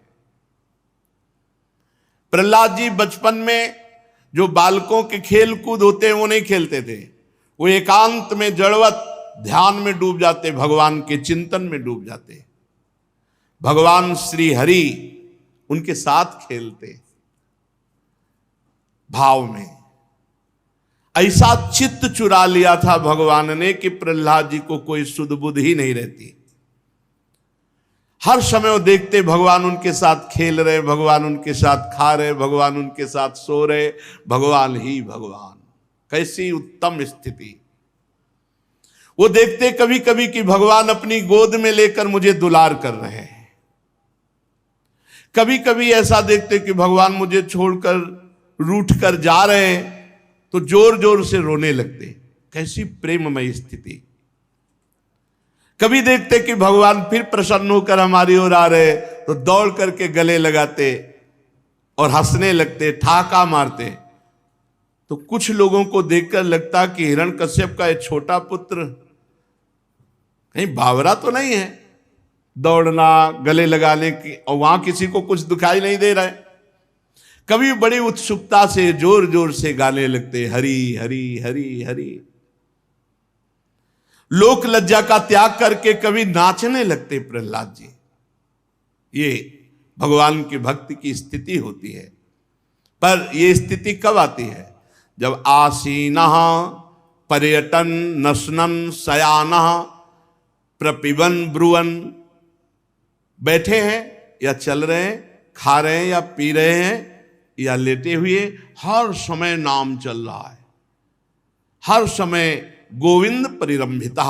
प्रहलाद जी बचपन में जो बालकों के खेल कूद होते हैं वो नहीं खेलते थे, वो एकांत में जड़वत ध्यान में डूब जाते, भगवान के चिंतन में डूब जाते। भगवान श्री हरि उनके साथ खेलते भाव में। ऐसा चित्त चुरा लिया था भगवान ने कि प्रहलाद जी को कोई सुध बुध ही नहीं रहती। हर समय वो देखते भगवान उनके साथ खेल रहे, भगवान उनके साथ खा रहे, भगवान उनके साथ सो रहे, भगवान ही भगवान। कैसी उत्तम स्थिति। वो देखते कभी कभी कि भगवान अपनी गोद में लेकर मुझे दुलार कर रहे हैं, कभी कभी ऐसा देखते कि भगवान मुझे छोड़कर रूठ कर जा रहे हैं तो जोर जोर से रोने लगते। कैसी प्रेममय स्थिति। कभी देखते कि भगवान फिर प्रसन्न होकर हमारी ओर आ रहे तो दौड़ करके गले लगाते और हंसने लगते, ठहाका मारते। तो कुछ लोगों को देखकर लगता कि हिरण्यकश्यप का एक छोटा पुत्र कहीं बावरा तो नहीं है, दौड़ना, गले लगाने की, और वहां किसी को कुछ दिखाई नहीं दे रहा है। कभी बड़ी उत्सुकता से जोर जोर से गाने लगते, हरि हरि हरि हरि। लोक लज्जा का त्याग करके कभी नाचने लगते प्रहलाद जी। ये भगवान की भक्ति की स्थिति होती है। पर यह स्थिति कब आती है? जब आसीनः पर्यटन नशनन शयानः प्रपिबन ब्रुवन, बैठे हैं या चल रहे हैं, खा रहे हैं या पी रहे हैं या लेटे हुए, हर समय नाम चल रहा है, हर समय गोविंद परिरंभितः,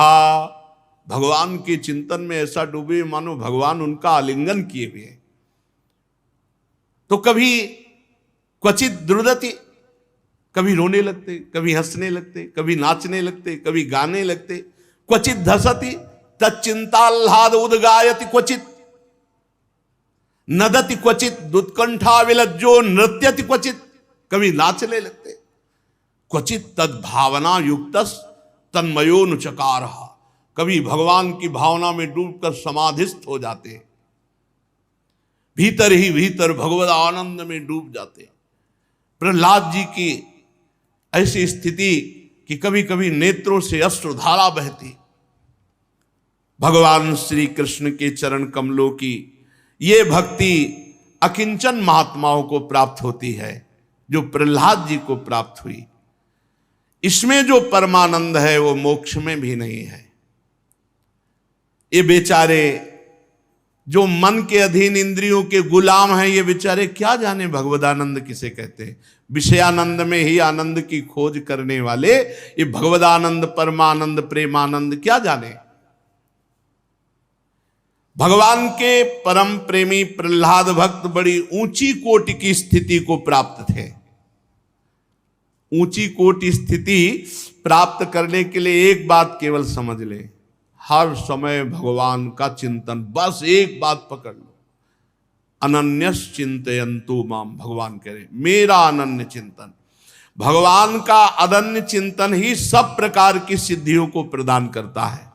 भगवान के चिंतन में ऐसा डूबे मानो भगवान उनका आलिंगन किए हुए। तो कभी क्वचित द्रुदति, कभी रोने लगते, कभी हंसने लगते, कभी नाचने लगते, कभी गाने लगते। क्वचित धसति तच्चिंताह्लाद उद्गायति, क्वचित नदति, क्वचित दुत्कंठा विलज्जो नृत्यति, क्वचित, कभी नाचने लगते। क्वचित तद्भावना युक्तस तन्मयोनुचकार, कभी भगवान की भावना में डूबकर समाधिस्थ हो जाते, भीतर ही भीतर भगवद आनंद में डूब जाते। प्रहलाद जी की ऐसी स्थिति कि कभी कभी नेत्रों से अश्रुधारा बहती। भगवान श्री कृष्ण के चरण कमलों की ये भक्ति अकिंचन महात्माओं को प्राप्त होती है, जो प्रहलाद जी को प्राप्त हुई। इसमें जो परमानंद है वो मोक्ष में भी नहीं है। ये बेचारे जो मन के अधीन इंद्रियों के गुलाम हैं, ये बेचारे क्या जाने भगवदानंद किसे कहते हैं। विषयानंद में ही आनंद की खोज करने वाले ये भगवदानंद, परमानंद, प्रेमानंद क्या जाने। भगवान के परम प्रेमी प्रहलाद भक्त बड़ी ऊंची कोटि की स्थिति को प्राप्त थे। ऊंची कोटि स्थिति प्राप्त करने के लिए एक बात केवल समझ ले, हर समय भगवान का चिंतन। बस एक बात पकड़ लो, अनन्यस चिंतयन्तु माम, भगवान कह रहे मेरा अनन्य चिंतन। भगवान का अनन्य चिंतन ही सब प्रकार की सिद्धियों को प्रदान करता है।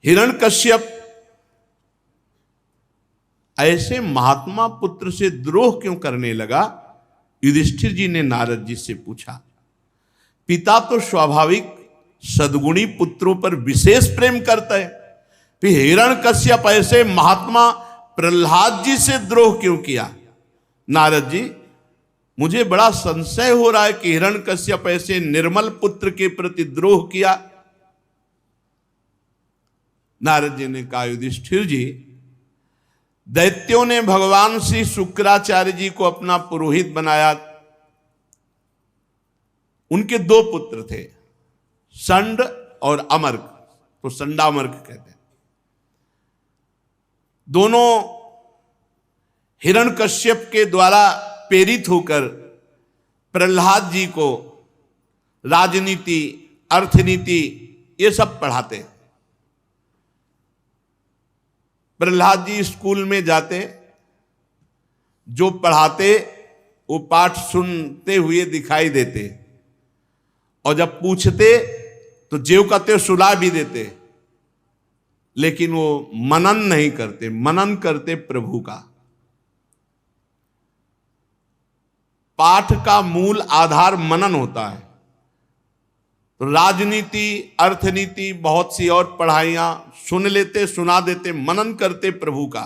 हिरण्यकश्यप ऐसे महात्मा पुत्र से द्रोह क्यों करने लगा? युधिष्ठिर जी ने नारद जी से पूछा। पिता तो स्वाभाविक सद्गुणी पुत्रों पर विशेष प्रेम करता है, फिर हिरण्यकश्यप ऐसे महात्मा प्रहलाद जी से द्रोह क्यों किया? नारद जी, मुझे बड़ा संशय हो रहा है कि हिरण्यकश्यप ऐसे निर्मल पुत्र के प्रति द्रोह किया। नारद जी ने कहा, युधिष्ठिर जी, दैत्यों ने भगवान श्री शुक्राचार्य जी को अपना पुरोहित बनाया। उनके दो पुत्र थे, संड और अमर्क, तो संडामर्क कहते हैं। दोनों हिरण्यकश्यप के द्वारा प्रेरित होकर प्रहलाद जी को राजनीति, अर्थनीति ये सब पढ़ाते हैं। प्रहलाद जी स्कूल में जाते, जो पढ़ाते वो पाठ सुनते हुए दिखाई देते, और जब पूछते तो जेव का त्यों सुला भी देते, लेकिन वो मनन नहीं करते। मनन करते प्रभु का। पाठ का मूल आधार मनन होता है। तो राजनीति, अर्थनीति, बहुत सी और पढ़ाइयां सुन लेते, सुना देते, मनन करते प्रभु का।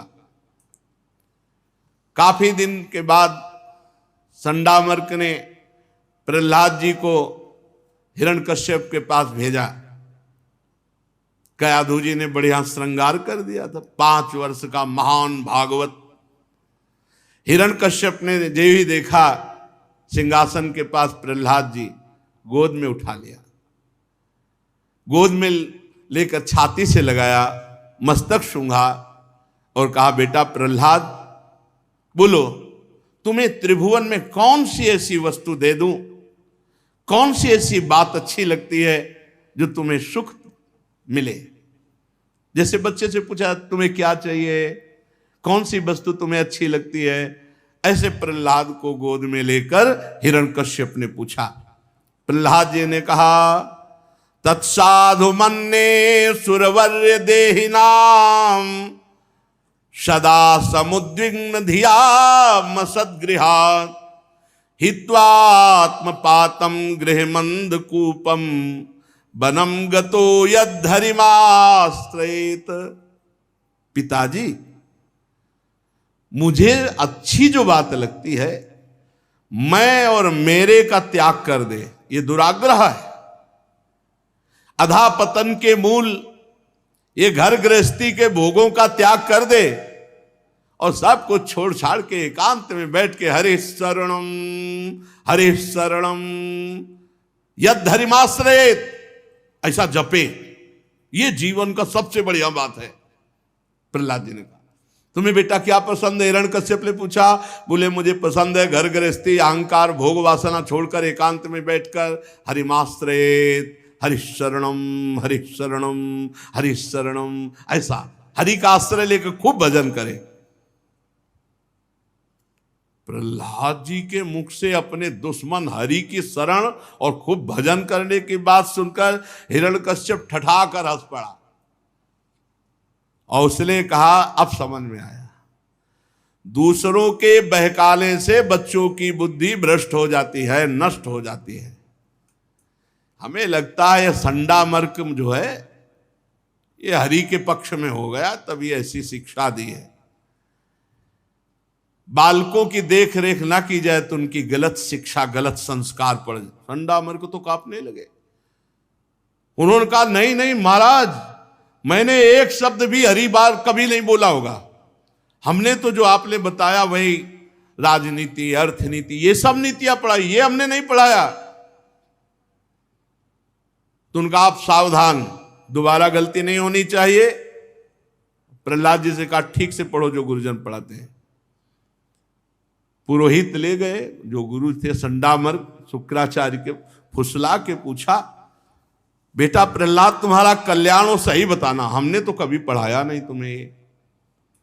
काफी दिन के बाद संडामर्क ने प्रहलाद जी को हिरण्यकश्यप के पास भेजा। कयाधु जी ने बढ़िया श्रृंगार कर दिया था, 5 वर्ष का महान भागवत। हिरण्यकश्यप ने जो ही देखा सिंहासन के पास प्रहलाद जी, गोद में उठा लिया, गोद में लेकर छाती से लगाया, मस्तक सूंघा और कहा, बेटा प्रहलाद, बोलो तुम्हें त्रिभुवन में कौन सी ऐसी वस्तु दे दूं, कौन सी ऐसी बात अच्छी लगती है जो तुम्हें सुख मिले। जैसे बच्चे से पूछा तुम्हें क्या चाहिए, कौन सी वस्तु तुम्हें अच्छी लगती है, ऐसे प्रहलाद को गोद में लेकर हिरण्यकश्यप ने पूछा। प्रहलाद जी ने कहा तत्साधु मन्ये सुरवर्य देहिनाम सदा समुद्विग्न धिया मसद्गृहात् हित्वात्मपातम गृहमंद कूपम वनम गतो यद्धरिमाश्रयेत। पिताजी, मुझे अच्छी जो बात लगती है, मैं और मेरे का त्याग कर दे, ये दुराग्रह है। अधापतन के मूल ये घर गृहस्थी के भोगों का त्याग कर दे और सब कुछ छोड़ छाड़ के एकांत में बैठ के हरे शरणम यद्धरिमाश्रयेत ऐसा जपे, ये जीवन का सबसे बढ़िया बात है। प्रहलाद जी ने कहा तुम्हें बेटा क्या पसंद है? हिरण्यकश्यप ने पूछा। बोले मुझे पसंद है घर गृहस्थी, अहंकार, भोग वासना छोड़कर एकांत में बैठकर हरिमाश्रयेत, हरिशरणम हरिशरणम हरिशरणम, ऐसा हरि का आश्रय लेकर खूब भजन करे। प्रहलाद जी के मुख से अपने दुश्मन हरि की शरण और खूब भजन करने की बात सुनकर हिरण्यकश्यप ठठाकर हंस पड़ा और उसने कहा अब समझ में आया, दूसरों के बहकाने से बच्चों की बुद्धि भ्रष्ट हो जाती है, नष्ट हो जाती है। हमें लगता है यह संडा मर्क जो है ये हरि के पक्ष में हो गया, तभी ऐसी शिक्षा दी है। बालकों की देख रेख ना की जाए तो उनकी गलत शिक्षा, गलत संस्कार पड़ जाए। संडा मर्क तो कांपने लगे। उन्होंने कहा नहीं नहीं महाराज, मैंने एक शब्द भी हरि बार कभी नहीं बोला होगा। हमने तो जो आपने बताया वही राजनीति, अर्थनीति, ये सब नीतियां पढ़ाई, ये हमने नहीं पढ़ाया। तो उनका आप सावधान, दोबारा गलती नहीं होनी चाहिए। प्रहलाद जी से कहा ठीक से पढ़ो जो गुरुजन पढ़ाते हैं। पुरोहित ले गए, जो गुरु थे संडामर्क शुक्राचार्य के, फुसला के पूछा बेटा प्रहलाद तुम्हारा कल्याण हो सही बताना, हमने तो कभी पढ़ाया नहीं तुम्हें।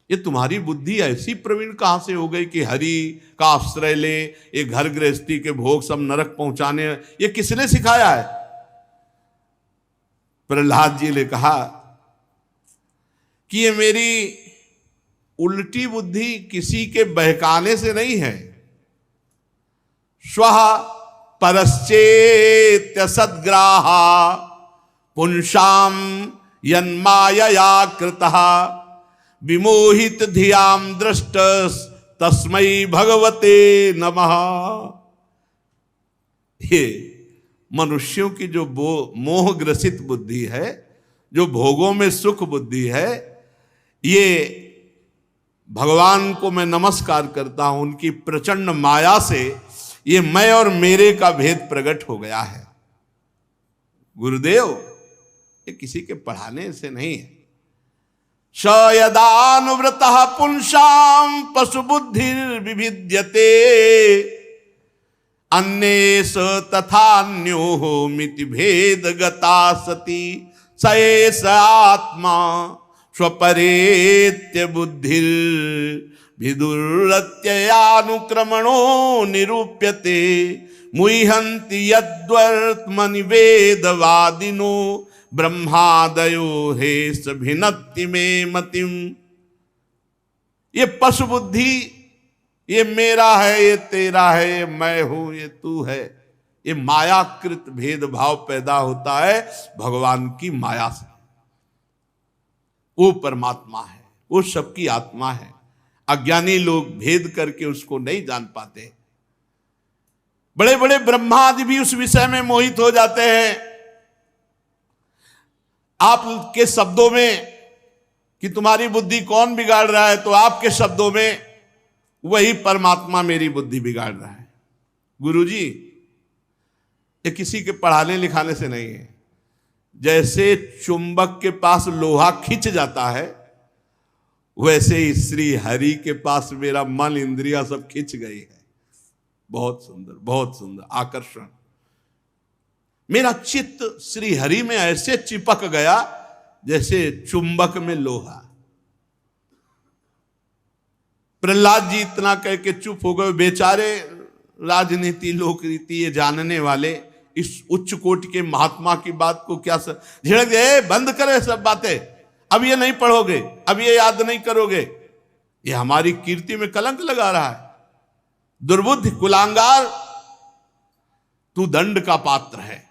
ये तुम्हारी बुद्धि ऐसी प्रवीण कहां से हो गई कि हरि का आश्रय ले, ये घर गृहस्थी के भोग सब नरक पहुंचाने, ये किसने सिखाया है? प्रहलाद जी ने कहा कि ये मेरी उल्टी बुद्धि किसी के बहकाने से नहीं है। स्वः परश्चेत्य सद्ग्राहा पुंसाम यन्मायया कृतः विमोहित धियाम दृष्ट तस्मै भगवते नमः। ये मनुष्यों की जो मोह ग्रसित बुद्धि है, जो भोगों में सुख बुद्धि है, ये भगवान को मैं नमस्कार करता हूं। उनकी प्रचंड माया से ये मैं और मेरे का भेद प्रकट हो गया है। गुरुदेव, ये किसी के पढ़ाने से नहीं है। स यदानुव्रतः पुंसाम पशु बुद्धि विभिद्यते अन्येष तथान्यो मिति भेद गता सती स एष आत्मा स्वपरेत्य बुद्धिर विदुरत्ययानुक्रमणो निरूप्यते मुह्यन्ति यद्वर्त्मनि वेदवादिनो ब्रह्मादयो हे सभिनत्ति में मतिम। ये पशु बुद्धि, ये मेरा है, ये तेरा है, ये मैं हूं, ये तू है, ये मायाकृत भेदभाव पैदा होता है भगवान की माया से। वो परमात्मा है, वो सबकी आत्मा है। अज्ञानी लोग भेद करके उसको नहीं जान पाते। बड़े बड़े ब्रह्मा आदि भी उस विषय में मोहित हो जाते हैं। आपके शब्दों में कि तुम्हारी बुद्धि कौन बिगाड़ रहा है, तो आपके शब्दों में वही परमात्मा मेरी बुद्धि बिगाड़ रहा है। गुरुजी, ये किसी के पढ़ाने लिखाने से नहीं है। जैसे चुंबक के पास लोहा खिंच जाता है, वैसे ही श्री हरि के पास मेरा मन इंद्रिया सब खिंच गई है। बहुत सुंदर, बहुत सुंदर, आकर्षण। मेरा चित्त श्री हरि में ऐसे चिपक गया जैसे चुंबक में लोहा। प्रहलाद जी इतना कह के चुप हो गए। बेचारे राजनीति, लोक रीति ये जानने वाले इस उच्च कोटि के महात्मा की बात को क्या झिड़क दे, बंद करे सब बातें, अब ये नहीं पढ़ोगे, अब ये याद नहीं करोगे, ये हमारी कीर्ति में कलंक लगा रहा है। दुर्बुद्धि, कुलांगार, तू दंड का पात्र है।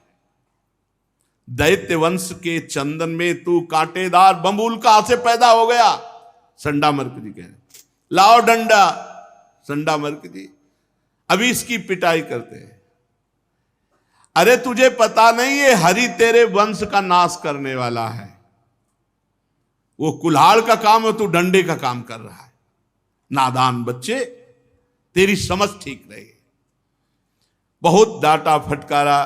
दैत्य वंश के चंदन में तू कांटेदार बंबूल कहां से पैदा हो गया? संडामर्क जी कह रहे, लाओ डंडा। संडामर्क जी अभी इसकी पिटाई करते हैं। अरे तुझे पता नहीं ये हरि तेरे वंश का नाश करने वाला है। वो कुल्हाड़ का काम है, तू डंडे का काम कर रहा है। नादान बच्चे, तेरी समझ ठीक रही। बहुत डांटा फटकारा।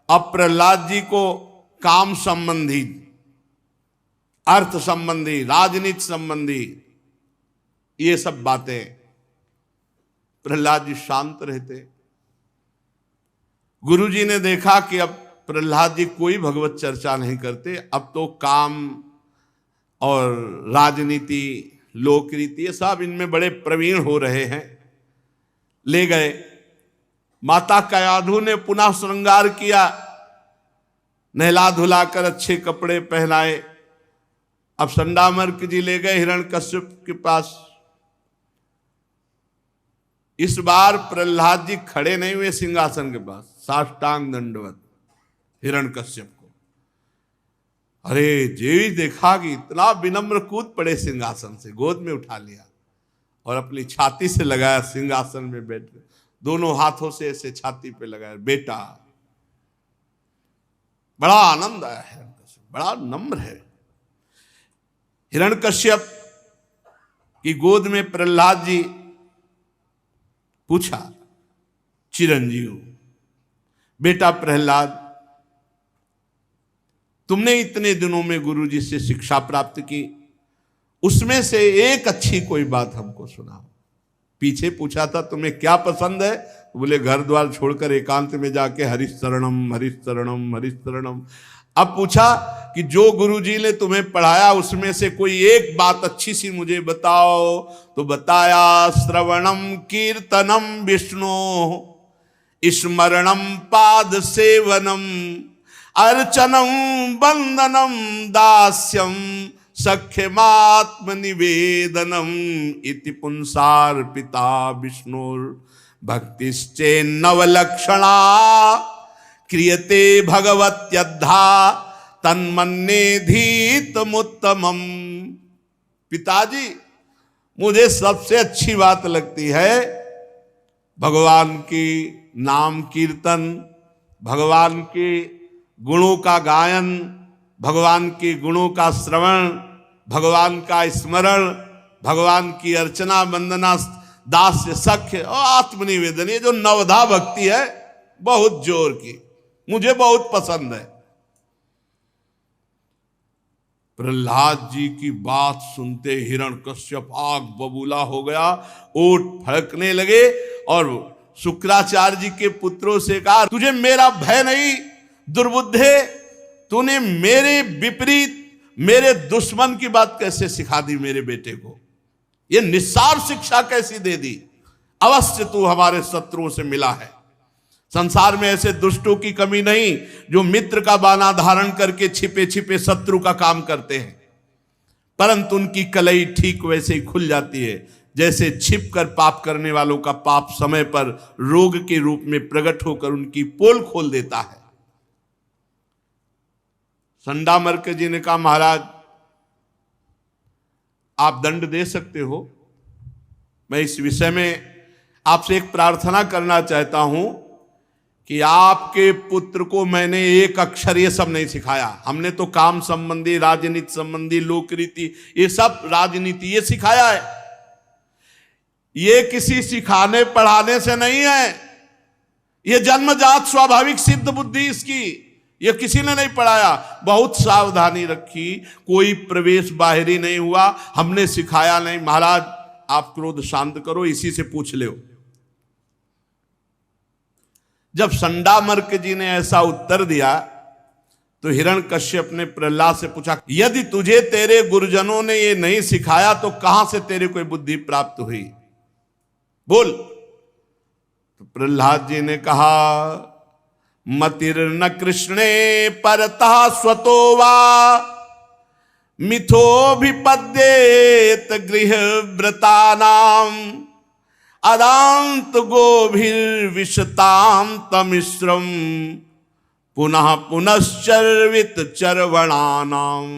अब प्रहलाद जी को काम संबंधी, अर्थ संबंधी, राजनीति संबंधी ये सब बातें, प्रहलाद जी शांत रहते। गुरुजी ने देखा कि अब प्रहलाद जी कोई भगवत चर्चा नहीं करते, अब तो काम और राजनीति, लोक रीति ये सब इनमें बड़े प्रवीण हो रहे हैं। ले गए। माता कयाधु ने पुनः श्रृंगार किया, नहला धुलाकर अच्छे कपड़े पहनाए। अब संडामर्क जी ले गए हिरण्यकश्यप के पास। इस बार प्रहलाद जी खड़े नहीं हुए सिंहासन के पास, साष्टांग दंडवत हिरण्यकश्यप को। अरे जेवी देखा कि इतना विनम्र कूद पड़े सिंहासन से, गोद में उठा लिया और अपनी छाती से लगाया। सिंहासन में बैठ गए, दोनों हाथों से ऐसे छाती पे लगाया। बेटा, बड़ा आनंद आया हिरण्यकश्यप, बड़ा नम्र है। हिरण्यकश्यप की गोद में प्रहलाद जी पूछा, चिरंजीव बेटा प्रहलाद, तुमने इतने दिनों में गुरुजी से शिक्षा प्राप्त की, उसमें से एक अच्छी कोई बात हमको सुनाओ। पीछे पूछा था तुम्हें क्या पसंद है, बोले घर द्वार छोड़कर एकांत में जाके हरिशरणम हरिशरणम हरिशरणम। अब पूछा कि जो गुरुजी ने तुम्हें पढ़ाया उसमें से कोई एक बात अच्छी सी मुझे बताओ। तो बताया, श्रवणम कीर्तनम विष्णु, स्मरणम पाद सेवनम, अर्चनम वंदनम दास्यम, सख्यमात्म निवेदनम इति पुंसार्पिता विष्णुर भक्तिश्चेन्नवलक्षणा, क्रियते भगवत्यद्धा तन्मन्येधीतमुत्तमम्। पिताजी, मुझे सबसे अच्छी बात लगती है भगवान की नाम कीर्तन, भगवान के गुणों का गायन, भगवान के गुणों का श्रवण, भगवान का स्मरण, भगवान की अर्चना वंदना, दास्य सख्य और आत्मनिवेदन। ये जो नवधा भक्ति है बहुत जोर की, मुझे बहुत पसंद है। प्रहलाद जी की बात सुनते हिरण्यकश्यप आग बबूला हो गया, ओठ फड़कने लगे और शुक्राचार्य जी के पुत्रों से कहा, तुझे मेरा भय नहीं दुर्बुद्धे, तूने मेरे विपरीत मेरे दुश्मन की बात कैसे सिखा दी मेरे बेटे को? ये निस्सार शिक्षा कैसी दे दी? अवश्य तू हमारे शत्रुओं से मिला है। संसार में ऐसे दुष्टों की कमी नहीं जो मित्र का बाना धारण करके छिपे छिपे शत्रु का काम करते हैं, परंतु उनकी कलई ठीक वैसे ही खुल जाती है जैसे छिपकर पाप करने वालों का पाप समय पर रोग के रूप में प्रकट होकर उनकी पोल खोल देता है। संडामर्क जी ने कहा, महाराज आप दंड दे सकते हो, मैं इस विषय में आपसे एक प्रार्थना करना चाहता हूं कि आपके पुत्र को मैंने एक अक्षर ये सब नहीं सिखाया। हमने तो काम संबंधी, राजनीति संबंधी, लोक रीति, ये सब राजनीति ये सिखाया है। ये किसी सिखाने पढ़ाने से नहीं है, ये जन्मजात स्वाभाविक सिद्ध बुद्धि इसकी, ये किसी ने नहीं पढ़ाया। बहुत सावधानी रखी, कोई प्रवेश बाहरी नहीं हुआ, हमने सिखाया नहीं। महाराज आप क्रोध शांत करो, इसी से पूछ लो। जब संडामर्क जी ने ऐसा उत्तर दिया तो हिरण्यकश्यप ने प्रहलाद से पूछा, यदि तुझे तेरे गुरुजनों ने ये नहीं सिखाया तो कहां से तेरे को बुद्धि प्राप्त हुई, बोल। तो प्रहलाद जी ने कहा, मतिर्न कृष्णे परतः स्वतो वा मिथोभिपद्येत गृहव्रतानाम अदांत गोभिर्विशताम तमिश्रम पुनः पुनश्चर्वित चर्वणानाम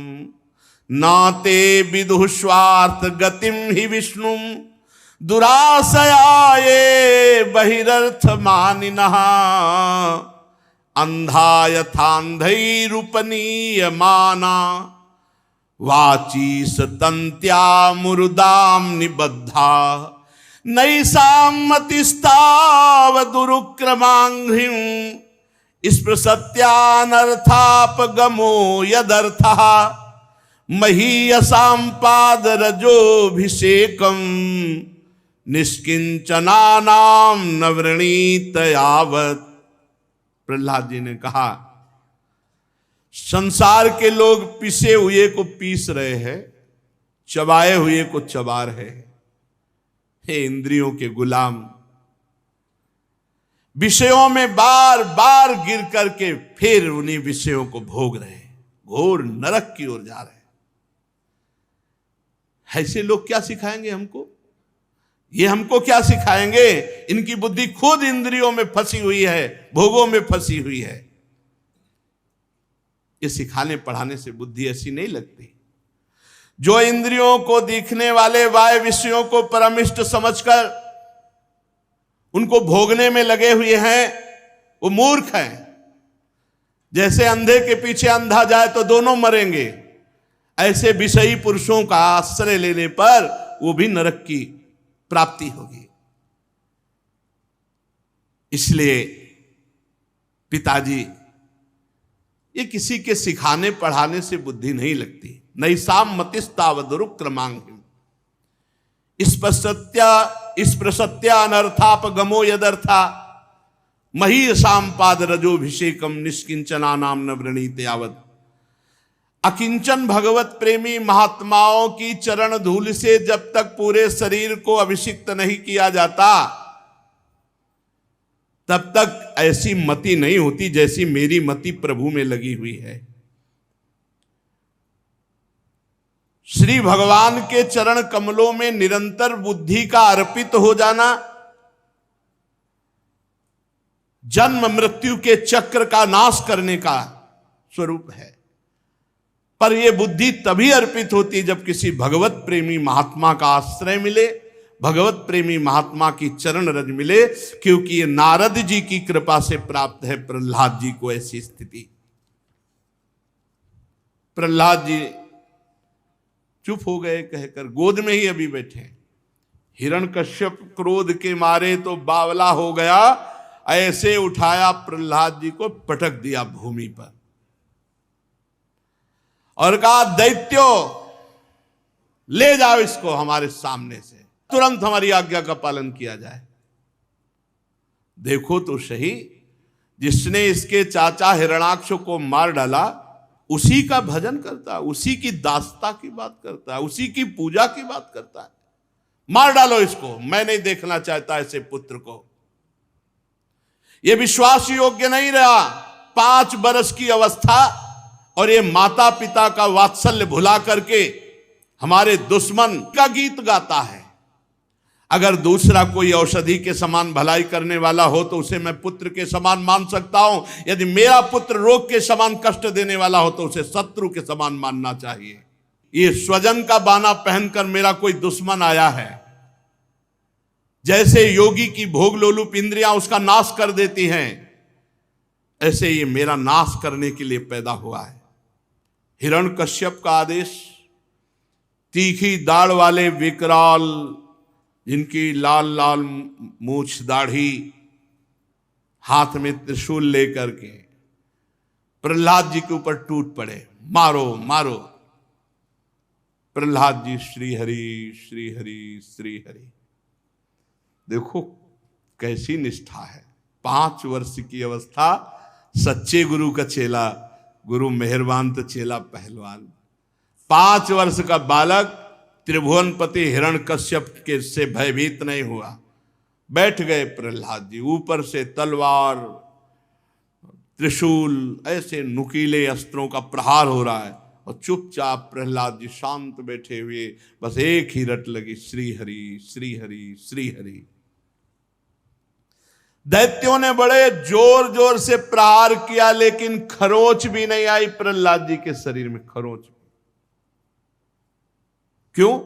नाते विदुष्वार्थ गतिम ही विष्णु दुराशयाये बहिरर्थ मानिनः अंधा यथांधैरुपनीयमाना वाची सतंत्या मुरुदाम निबद्धा नैषां मतिस्ताव दुरुक्रमांघ्रिं स्पृशत्यानर्थापगमो यदर्थः महीयसां पादरजोभिषेकं निष्किंचनानां न वृणीत यावत्। प्रहलाद जी ने कहा, संसार के लोग पिसे हुए को पीस रहे हैं, चबाए हुए को चबा रहे हैं। हे इंद्रियों के गुलाम, विषयों में बार बार गिर करके फिर उन्हीं विषयों को भोग रहे हैं, घोर नरक की ओर जा रहे हैं। ऐसे लोग क्या सिखाएंगे हमको? ये हमको क्या सिखाएंगे? इनकी बुद्धि खुद इंद्रियों में फंसी हुई है, भोगों में फंसी हुई है। ये सिखाने पढ़ाने से बुद्धि ऐसी नहीं लगती। जो इंद्रियों को दिखने वाले बाह्य विषयों को परमिष्ट समझकर उनको भोगने में लगे हुए हैं, वो मूर्ख हैं। जैसे अंधे के पीछे अंधा जाए तो दोनों मरेंगे, ऐसे विषयी पुरुषों का आश्रय लेने पर वो भी नरक की प्राप्ति होगी। इसलिए पिताजी, ये किसी के सिखाने पढ़ाने से बुद्धि नहीं लगती। नैषां मतिस्तावदुरुक्रमांघ्रिं स्पृशत्यानर्थापगमो यदर्था महीयसां पादरजोभिषेकम निष्किंचनानां न वृणीत यावत्। अकिंचन भगवत प्रेमी महात्माओं की चरण धूल से जब तक पूरे शरीर को अभिषिक्त नहीं किया जाता, तब तक ऐसी मति नहीं होती जैसी मेरी मति प्रभु में लगी हुई है। श्री भगवान के चरण कमलों में निरंतर बुद्धि का अर्पित हो जाना जन्म मृत्यु के चक्र का नाश करने का स्वरूप है। पर यह बुद्धि तभी अर्पित होती जब किसी भगवत प्रेमी महात्मा का आश्रय मिले, भगवत प्रेमी महात्मा की चरण रज मिले, क्योंकि ये नारद जी की कृपा से प्राप्त है प्रहलाद जी को ऐसी स्थिति। प्रहलाद जी चुप हो गए, कहकर गोद में ही अभी बैठे। हिरण्यकश्यप क्रोध के मारे तो बावला हो गया, ऐसे उठाया प्रहलाद जी को, पटक दिया भूमि पर और कहा, दैत्यो ले जाओ इसको हमारे सामने से, तुरंत हमारी आज्ञा का पालन किया जाए। देखो तो सही, जिसने इसके चाचा हिरणाक्ष को मार डाला उसी का भजन करता है, उसी की दासता की बात करता है, उसी की पूजा की बात करता है। मार डालो इसको, मैं नहीं देखना चाहता ऐसे पुत्र को। यह विश्वास योग्य नहीं रहा। 5 वर्ष की अवस्था और ये माता पिता का वात्सल्य भुला करके हमारे दुश्मन का गीत गाता है। अगर दूसरा कोई औषधि के समान भलाई करने वाला हो तो उसे मैं पुत्र के समान मान सकता हूं। यदि मेरा पुत्र रोग के समान कष्ट देने वाला हो तो उसे शत्रु के समान मानना चाहिए। ये स्वजन का बाना पहनकर मेरा कोई दुश्मन आया है। जैसे योगी की भोग लोलुप इंद्रियां उसका नाश कर देती हैं, ऐसे ये मेरा नाश करने के लिए पैदा हुआ है। हिरण्यकश्यप का आदेश, तीखी दाढ़ वाले विकराल, जिनकी लाल लाल मूछ दाढ़ी, हाथ में त्रिशूल लेकर के प्रहलाद जी के ऊपर टूट पड़े, मारो मारो। प्रहलाद जी श्री हरि श्री हरि श्री हरि। देखो कैसी निष्ठा है। 5 वर्ष की अवस्था, सच्चे गुरु का चेला, गुरु मेहरबान तो चेला पहलवान। 5 वर्ष का बालक त्रिभुवनपति हिरण्यकश्यप के से भयभीत नहीं हुआ। बैठ गए प्रहलाद जी, ऊपर से तलवार त्रिशूल ऐसे नुकीले अस्त्रों का प्रहार हो रहा है, और चुपचाप प्रहलाद जी शांत बैठे हुए, बस एक ही रट लगी, श्री हरि श्री हरि श्री हरि। दैत्यों ने बड़े जोर जोर से प्रहार किया, लेकिन खरोच भी नहीं आई प्रहलाद जी के शरीर में, खरोच। क्यों?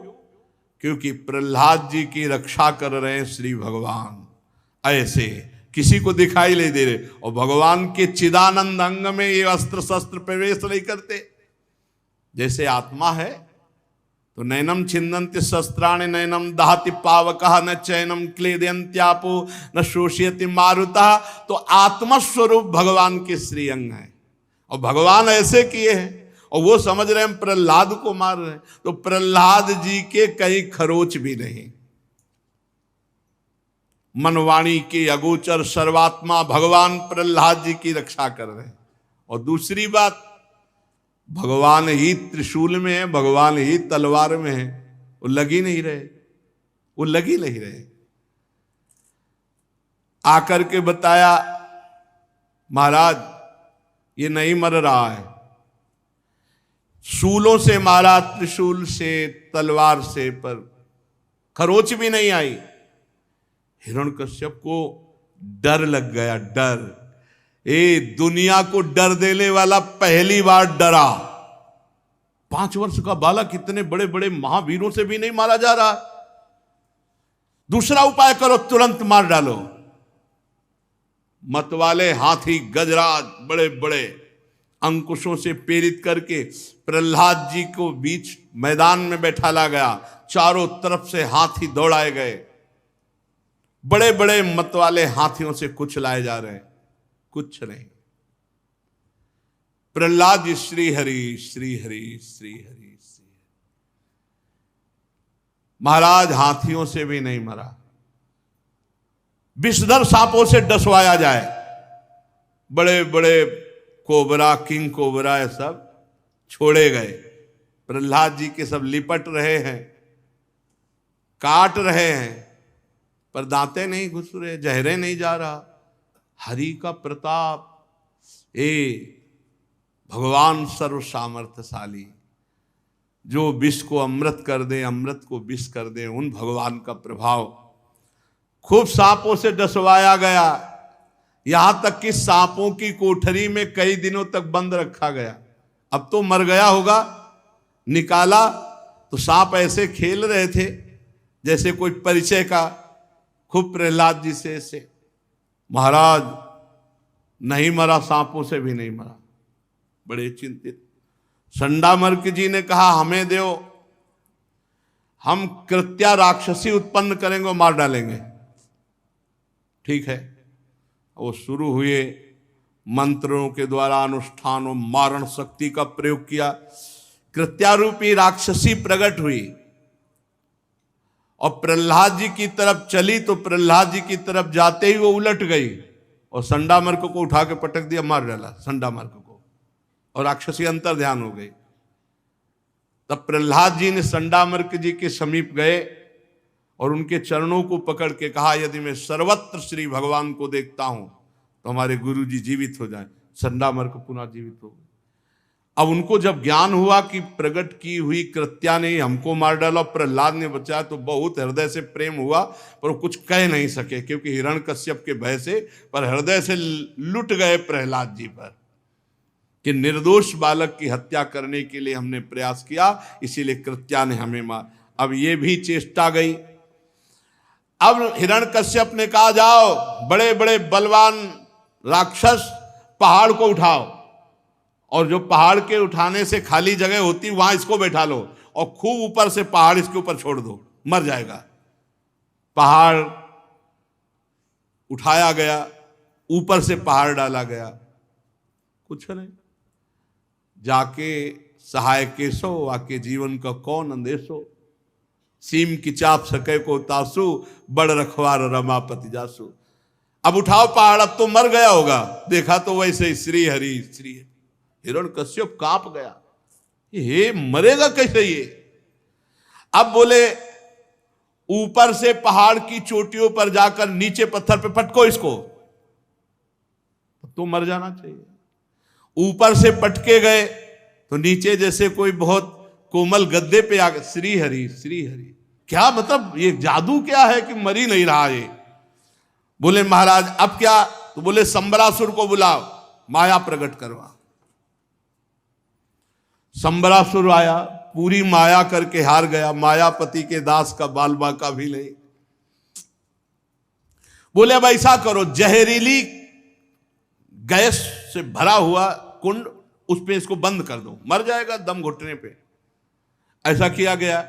क्योंकि प्रहलाद जी की रक्षा कर रहे हैं श्री भगवान, ऐसे किसी को दिखाई नहीं दे रहे, और भगवान के चिदानंद अंग में ये अस्त्र शस्त्र प्रवेश नहीं करते। जैसे आत्मा है तो नैनम छिन्दन्ति शस्त्राणि नैनम दहति पावकः न चैनम क्लेदयन्त्यापो न शोषयति मारुतः। तो आत्मा स्वरूप भगवान के श्री अंग है, और भगवान ऐसे किए हैं, और वो समझ रहे हैं प्रहलाद को मार रहे हैं, तो प्रहलाद जी के कहीं खरोच भी नहीं। मनवाणी के अगोचर सर्वात्मा भगवान प्रहलाद जी की रक्षा कर रहे हैं। और दूसरी बात, भगवान ही त्रिशूल में है, भगवान ही तलवार में है, वो लग ही नहीं रहे, वो लग ही नहीं रहे। आकर के बताया, महाराज ये नहीं मर रहा है, शूलों से मारा, त्रिशूल से, तलवार से, पर खरोच भी नहीं आई। हिरण्यकश्यप को डर लग गया, डर। दुनिया को डर देने वाला पहली बार डरा। 5 वर्ष का बालक इतने बड़े बड़े महावीरों से भी नहीं मारा जा रहा। दूसरा उपाय करो, तुरंत मार डालो। मतवाले हाथी गजराज बड़े बड़े अंकुशों से प्रेरित करके प्रहलाद जी को बीच मैदान में बैठाला गया। चारों तरफ से हाथी दौड़ाए गए, बड़े बड़े मतवाले हाथियों से कुछ लाए जा रहे हैं, कुछ नहीं। प्रहलाद जी श्री हरि श्री हरि श्री हरि श्री। महाराज हाथियों से भी नहीं मरा, विषधर सांपों से डसवाया जाए, बड़े बड़े कोबरा, किंग कोबरा, ये सब छोड़े गए। प्रहलाद जी के सब लिपट रहे हैं, काट रहे हैं, पर दांते नहीं घुस रहे, जहरे नहीं जा रहा। हरि का प्रताप, भगवान सर्व सामर्थ्यशाली, जो विष को अमृत कर दे, अमृत को विष कर दे, उन भगवान का प्रभाव। खूब सांपों से डसवाया गया, यहां तक कि सांपों की कोठरी में कई दिनों तक बंद रखा गया। अब तो मर गया होगा, निकाला तो सांप ऐसे खेल रहे थे जैसे कोई परिचय का। खूब प्रहलाद जी से ऐसे, महाराज नहीं मरा, सांपों से भी नहीं मरा, बड़े चिंतित। संडामर्क जी ने कहा, हमें दो, हम कृत्या राक्षसी उत्पन्न करेंगे, मार डालेंगे। ठीक है, वो शुरू हुए, मंत्रों के द्वारा अनुष्ठानों मारण शक्ति का प्रयोग किया। कृत्यारूपी राक्षसी प्रकट हुई और प्रहलाद जी की तरफ चली, तो प्रहलाद जी की तरफ जाते ही वो उलट गई और संडामर्क को उठा के पटक दिया, मार डाला संडामर्क को, और राक्षसी अंतर ध्यान हो गई। तब प्रहलाद जी ने संडामर्क जी के समीप गए और उनके चरणों को पकड़ के कहा, यदि मैं सर्वत्र श्री भगवान को देखता हूं तो हमारे गुरु जी जीवित हो जाएं। संडामर्क पुनः जीवित हो गए। अब उनको जब ज्ञान हुआ कि प्रकट की हुई कृत्या ने हमको मार डाला, प्रहलाद ने बचाया, तो बहुत हृदय से प्रेम हुआ, पर वो कुछ कह नहीं सके क्योंकि हिरण्यकश्यप के भय से, पर हृदय से लुट गए प्रहलाद जी पर कि निर्दोष बालक की हत्या करने के लिए हमने प्रयास किया, इसीलिए कृत्या ने हमें मार। अब ये भी चेष्टा गई। अब हिरण्यकश्यप ने कहा, जाओ बड़े बड़े बलवान राक्षस पहाड़ को उठाओ, और जो पहाड़ के उठाने से खाली जगह होती वहां इसको बैठा लो, और खूब ऊपर से पहाड़ इसके ऊपर छोड़ दो, मर जाएगा। पहाड़ उठाया गया, ऊपर से पहाड़ डाला गया, कुछ नहीं। जाके सहाय केसो, आके जीवन का कौन अंदेशो, सीम की चाप सके को तासु, बड़ रखवार रमापति जासु। अब उठाओ पहाड़, अब तो मर गया होगा। देखा तो वैसे ही श्री हरि श्री हरि। हिरण्यकश्यप कांप गया, ये मरेगा कैसे ये। अब बोले ऊपर से पहाड़ की चोटियों पर जाकर नीचे पत्थर पे पटको इसको, तो मर जाना चाहिए। ऊपर से पटके गए तो नीचे जैसे कोई बहुत कोमल गद्दे पे आ गए। श्री हरि श्री हरि। क्या मतलब ये जादू क्या है कि मर ही नहीं रहा ये। बोले महाराज अब क्या। तो बोले संबरासुर को बुलाओ, माया प्रकट करवा। संबरासुर आया, पूरी माया करके हार गया। मायापति के दास का बाल बाका भी नहीं। बोले अब ऐसा करो, जहरीली गैस से भरा हुआ कुंड, उस पे इसको बंद कर दो, मर जाएगा दम घुटने पे। ऐसा किया गया।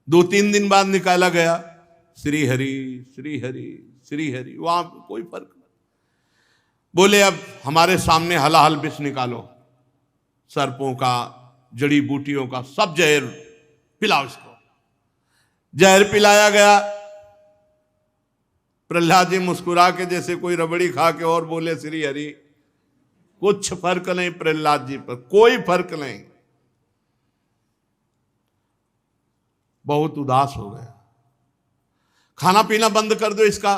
2-3 दिन बाद निकाला गया, श्री हरि श्री हरि श्री हरि। वहां कोई फर्क नहीं। बोले अब हमारे सामने हलाहल विष निकालो, सर्पों का, जड़ी बूटियों का, सब जहर पिलाओ इसको। जहर पिलाया गया। प्रहलाद जी मुस्कुरा के जैसे कोई रबड़ी खा के और बोले श्री हरि। कुछ फर्क नहीं प्रहलाद जी पर, कोई फर्क नहीं। बहुत उदास हो गया। खाना पीना बंद कर दो इसका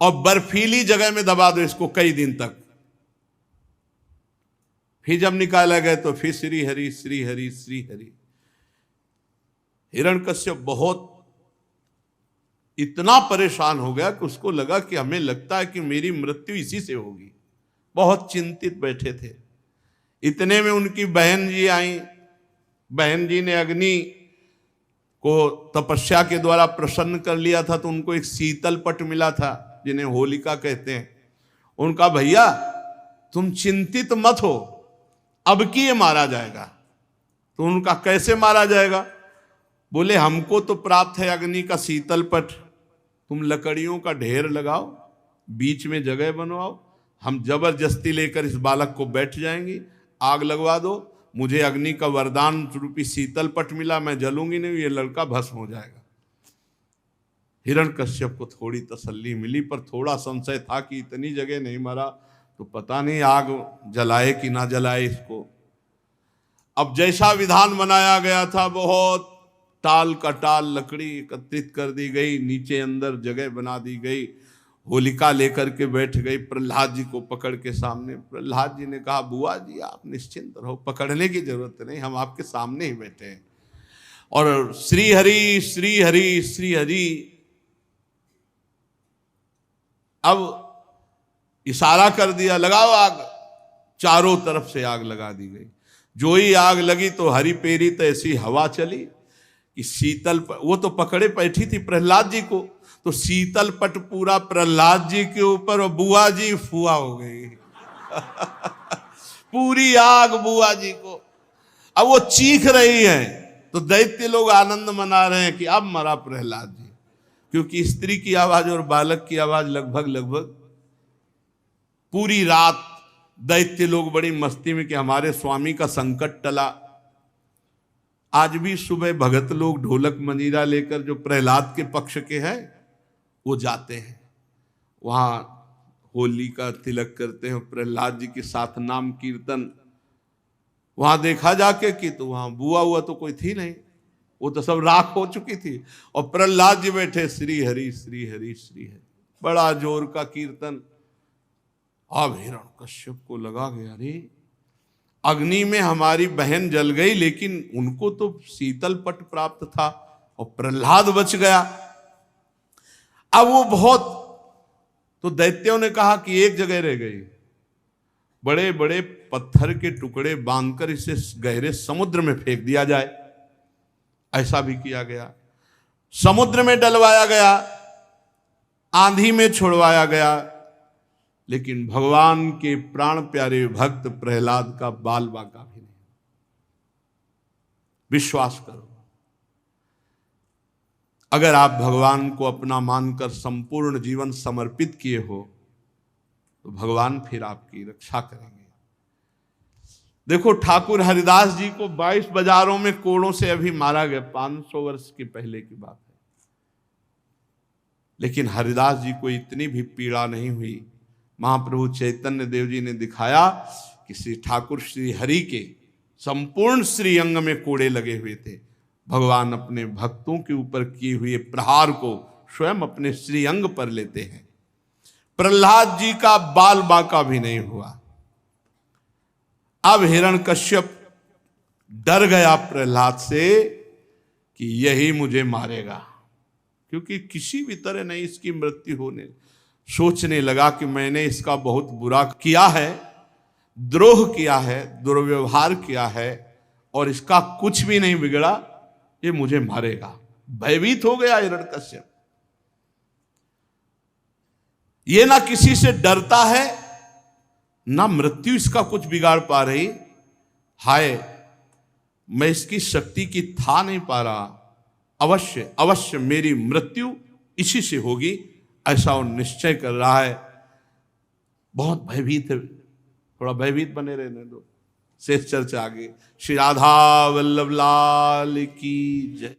और बर्फीली जगह में दबा दो इसको कई दिन तक। फिर जब निकाला गया तो फिर श्री हरि श्री हरि श्री हरि। हिरण्यकश्यप बहुत इतना परेशान हो गया कि उसको लगा कि हमें लगता है कि मेरी मृत्यु इसी से होगी। बहुत चिंतित बैठे थे। इतने में उनकी बहन जी आई। बहन जी ने अग्नि को तपस्या के द्वारा प्रसन्न कर लिया था, तो उनको एक शीतल पट मिला था जिन्हें होलिका कहते हैं। उनका भैया तुम चिंतित मत हो, अब की ये मारा जाएगा। तो उनका कैसे मारा जाएगा। बोले हमको तो प्राप्त है अग्नि का शीतल पट, तुम लकड़ियों का ढेर लगाओ, बीच में जगह बनवाओ, हम जबरदस्ती लेकर इस बालक को बैठ जाएंगे, आग लगवा दो, मुझे अग्नि का वरदान रूपी शीतल पट मिला, मैं जलूंगी नहीं, ये लड़का भस्म हो जाएगा। हिरण्यकश्यप को थोड़ी तसल्ली मिली, पर थोड़ा संशय था कि इतनी जगह नहीं मरा तो पता नहीं आग जलाए कि ना जलाए इसको। अब जैसा विधान बनाया गया था, बहुत टाल का टाल लकड़ी एकत्रित कर दी गई, नीचे अंदर जगह बना दी गई। होलिका लेकर के बैठ गई प्रहलाद जी को पकड़ के सामने। प्रहलाद जी ने कहा बुआ जी आप निश्चिंत रहो, पकड़ने की जरूरत नहीं, हम आपके सामने ही बैठे हैं। और श्री हरि श्री हरि श्री हरि। अब इशारा कर दिया, लगाओ आग। चारों तरफ से आग लगा दी गई। जो ही आग लगी तो हरी पेरी तो ऐसी हवा चली कि शीतल वो तो पकड़े बैठी थी प्रहलाद जी को, तो शीतल पट पूरा प्रहलाद जी के ऊपर और बुआ जी फुआ हो गई। पूरी आग बुआ जी को। अब वो चीख रही है तो दैत्य लोग आनंद मना रहे हैं कि अब मरा प्रहलाद जी, क्योंकि स्त्री की आवाज और बालक की आवाज लगभग पूरी रात दैत्य लोग बड़ी मस्ती में कि हमारे स्वामी का संकट टला। आज भी सुबह भगत लोग ढोलक मंजीरा लेकर जो प्रहलाद के पक्ष के हैं वो जाते हैं, वहां होली का तिलक करते हैं, प्रहलाद जी के साथ नाम कीर्तन। वहां देखा जाके कि तो वहां बुआ हुआ तो कोई थी नहीं, वो तो सब राख हो चुकी थी, और प्रहलाद जी बैठे श्री हरि श्री हरि श्री हरि। बड़ा जोर का कीर्तन। अब हिरण्यकश्यप को लगा गया अरे अग्नि में हमारी बहन जल गई, लेकिन उनको तो शीतल पट प्राप्त था और प्रहलाद बच गया। अब वो बहुत, तो दैत्यों ने कहा कि एक जगह रह गई, बड़े बड़े पत्थर के टुकड़े बांधकर इसे गहरे समुद्र में फेंक दिया जाए। ऐसा भी किया गया, समुद्र में डलवाया गया, आंधी में छोड़वाया गया, लेकिन भगवान के प्राण प्यारे भक्त प्रहलाद का बाल बाका भी नहीं। विश्वास करो, अगर आप भगवान को अपना मानकर संपूर्ण जीवन समर्पित किए हो तो भगवान फिर आपकी रक्षा करेंगे। देखो ठाकुर हरिदास जी को 22 बाजारों में कोड़ों से अभी मारा गया, 500 वर्ष के पहले की बात है। लेकिन हरिदास जी को इतनी भी पीड़ा नहीं हुई। महाप्रभु चैतन्य देव जी ने दिखाया कि श्री ठाकुर श्री हरि के संपूर्ण श्री अंग में कोड़े लगे हुए थे। भगवान अपने भक्तों के ऊपर किए हुए प्रहार को स्वयं अपने श्री अंग पर लेते हैं। प्रहलाद जी का बाल बांका भी नहीं हुआ। अब हिरण्यकश्यप डर गया प्रहलाद से कि यही मुझे मारेगा, क्योंकि किसी भी तरह नहीं इसकी मृत्यु होने। सोचने लगा कि मैंने इसका बहुत बुरा किया है, द्रोह किया है, दुर्व्यवहार किया है, और इसका कुछ भी नहीं बिगड़ा, ये मुझे मारेगा। भयभीत हो गया हिरण्यकश्यप। ये ना किसी से डरता है, ना मृत्यु इसका कुछ बिगाड़ पा रही। हाय, मैं इसकी शक्ति की था नहीं पा रहा, अवश्य अवश्य मेरी मृत्यु इसी से होगी, ऐसा वो निश्चय कर रहा है। बहुत भयभीत है, थोड़ा भयभीत बने रहने दो। शेष चर्चा आगे। श्री राधा वल्लभ लाल की जय।